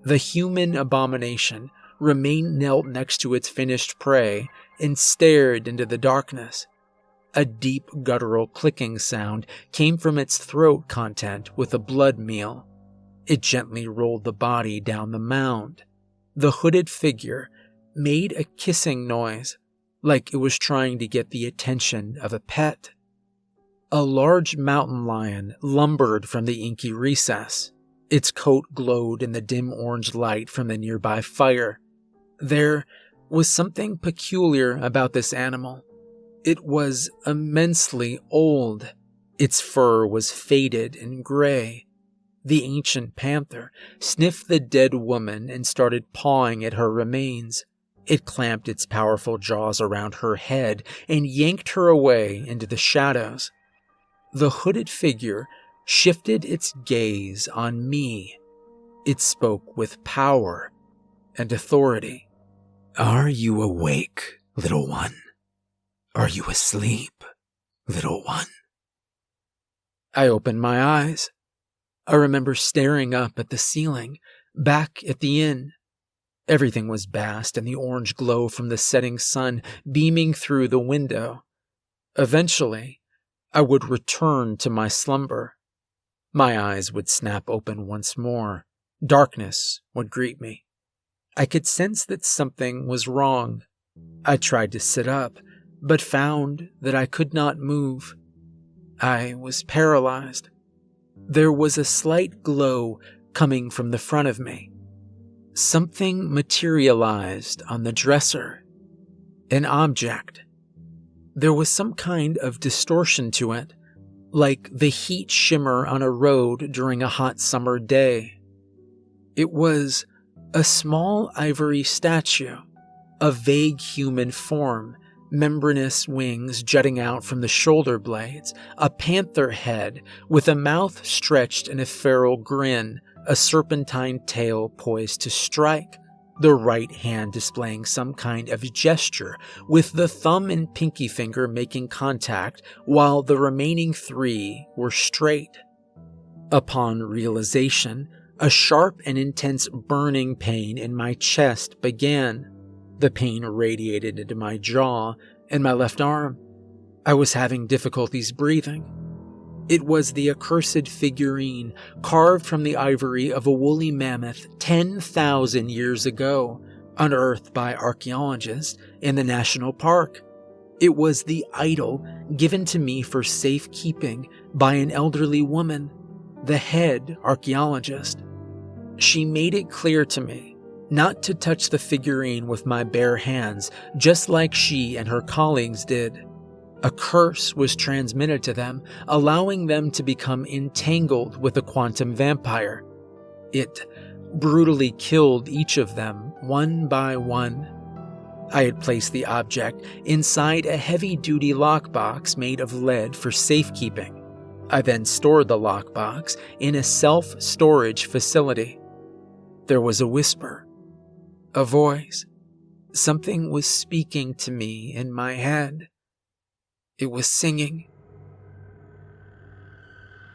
The human abomination remained knelt next to its finished prey and stared into the darkness. A deep guttural clicking sound came from its throat content with a blood meal. It gently rolled the body down the mound. The hooded figure made a kissing noise, like it was trying to get the attention of a pet. A large mountain lion lumbered from the inky recess. Its coat glowed in the dim orange light from the nearby fire. There was something peculiar about this animal. It was immensely old. Its fur was faded and gray. The ancient panther sniffed the dead woman and started pawing at her remains. It clamped its powerful jaws around her head and yanked her away into the shadows. The hooded figure shifted its gaze on me. It spoke with power and authority. "Are you awake, little one? Are you asleep, little one?" I opened my eyes. I remember staring up at the ceiling, back at the inn. Everything was vast and the orange glow from the setting sun beaming through the window. Eventually, I would return to my slumber. My eyes would snap open once more. Darkness would greet me. I could sense that something was wrong. I tried to sit up, but found that I could not move. I was paralyzed. There was a slight glow coming from the front of me. Something materialized on the dresser. An object. There was some kind of distortion to it, like the heat shimmer on a road during a hot summer day. It was a small ivory statue, a vague human form, membranous wings jutting out from the shoulder blades, a panther head with a mouth stretched in a feral grin, a serpentine tail poised to strike, the right hand displaying some kind of gesture, with the thumb and pinky finger making contact while the remaining three were straight. Upon realization, a sharp and intense burning pain in my chest began. The pain radiated into my jaw and my left arm. I was having difficulties breathing. It was the accursed figurine carved from the ivory of a woolly mammoth 10,000 years ago, unearthed by archaeologists in the national park. It was the idol given to me for safekeeping by an elderly woman, the head archaeologist. She made it clear to me not to touch the figurine with my bare hands, just like she and her colleagues did. A curse was transmitted to them, allowing them to become entangled with the quantum vampire. It brutally killed each of them, one by one. I had placed the object inside a heavy-duty lockbox made of lead for safekeeping. I then stored the lockbox in a self-storage facility. There was a whisper, a voice. Something was speaking to me in my head. It was singing.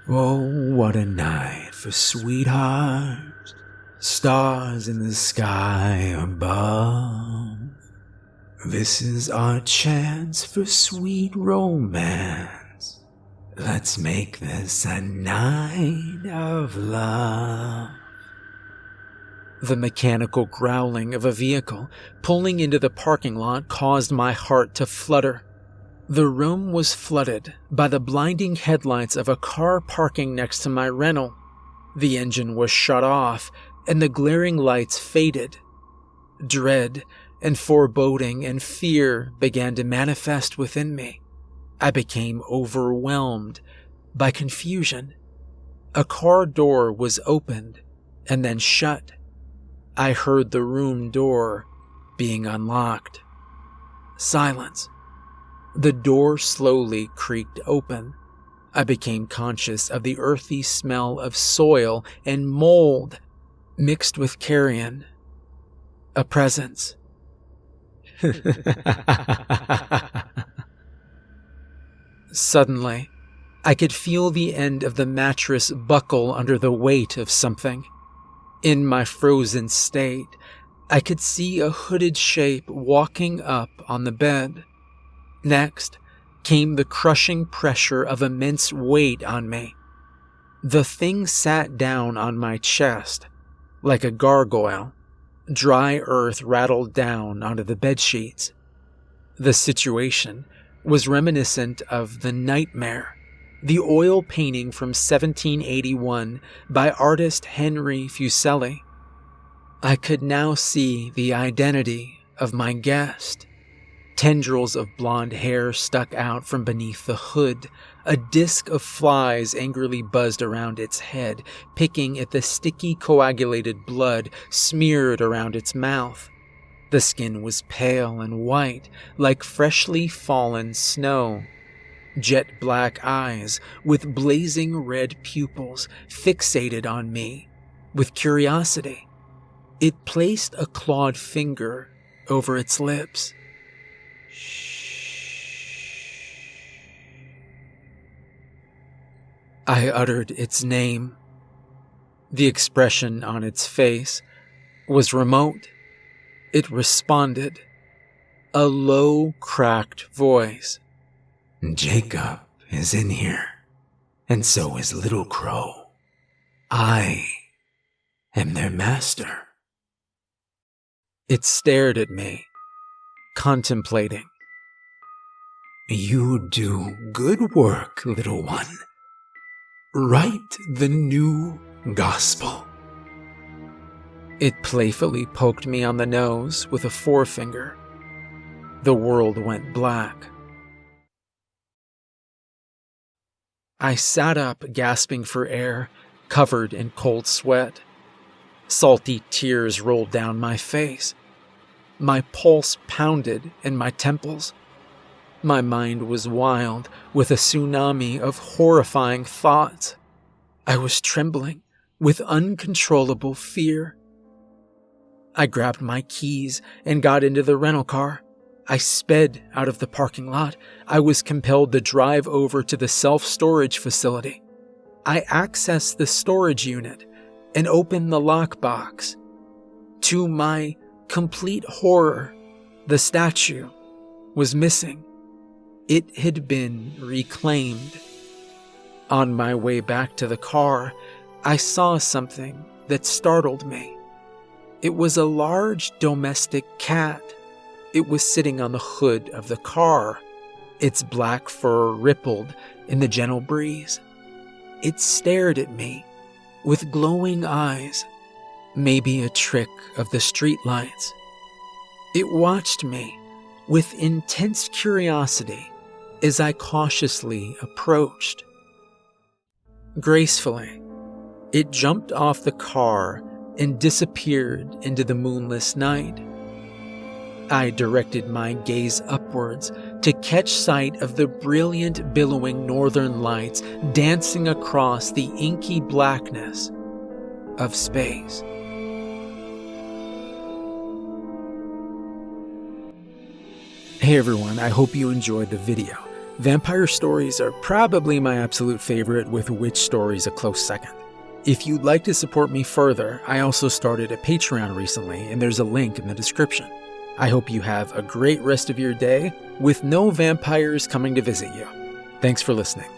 "Oh, what a night for sweethearts, stars in the sky above. This is our chance for sweet romance. Let's make this a night of love." The mechanical growling of a vehicle pulling into the parking lot caused my heart to flutter. The room was flooded by the blinding headlights of a car parking next to my rental. The engine was shut off, and the glaring lights faded. Dread and foreboding and fear began to manifest within me. I became overwhelmed by confusion. A car door was opened and then shut. I heard the room door being unlocked. Silence. The door slowly creaked open. I became conscious of the earthy smell of soil and mold mixed with carrion. A presence. Suddenly, I could feel the end of the mattress buckle under the weight of something. In my frozen state, I could see a hooded shape walking up on the bed. Next came the crushing pressure of immense weight on me. The thing sat down on my chest like a gargoyle. Dry earth rattled down onto the bedsheets. The situation was reminiscent of the nightmare the oil painting from 1781 by artist Henry Fuseli. I could now see the identity of my guest. Tendrils of blonde hair stuck out from beneath the hood. A disk of flies angrily buzzed around its head, picking at the sticky coagulated blood smeared around its mouth. The skin was pale and white, like freshly fallen snow. Jet black eyes with blazing red pupils fixated on me with curiosity. It placed a clawed finger over its lips. I uttered its name. The expression on its face was remote. It responded. A low, cracked voice. Jacob is in here, and so is Little Crow. I am their master. It stared at me, contemplating. You do good work, little one. Write the new gospel. It playfully poked me on the nose with a forefinger. The world went black. I sat up, gasping for air, covered in cold sweat. Salty tears rolled down my face. My pulse pounded in my temples. My mind was wild with a tsunami of horrifying thoughts. I was trembling with uncontrollable fear. I grabbed my keys and got into the rental car. I sped out of the parking lot. I was compelled to drive over to the self-storage facility. I accessed the storage unit and opened the lockbox. To my complete horror, the statue was missing. It had been reclaimed. On my way back to the car, I saw something that startled me. It was a large domestic cat. It was sitting on the hood of the car. Its black fur rippled in the gentle breeze. It stared at me with glowing eyes, maybe a trick of the streetlights. It watched me with intense curiosity as I cautiously approached. Gracefully, it jumped off the car and disappeared into the moonless night. I directed my gaze upwards to catch sight of the brilliant, billowing northern lights dancing across the inky blackness of space. Hey everyone, I hope you enjoyed the video. Vampire stories are probably my absolute favorite, with witch stories a close second. If you'd like to support me further, I also started a Patreon recently, and there's a link in the description. I hope you have a great rest of your day, with no vampires coming to visit you. Thanks for listening.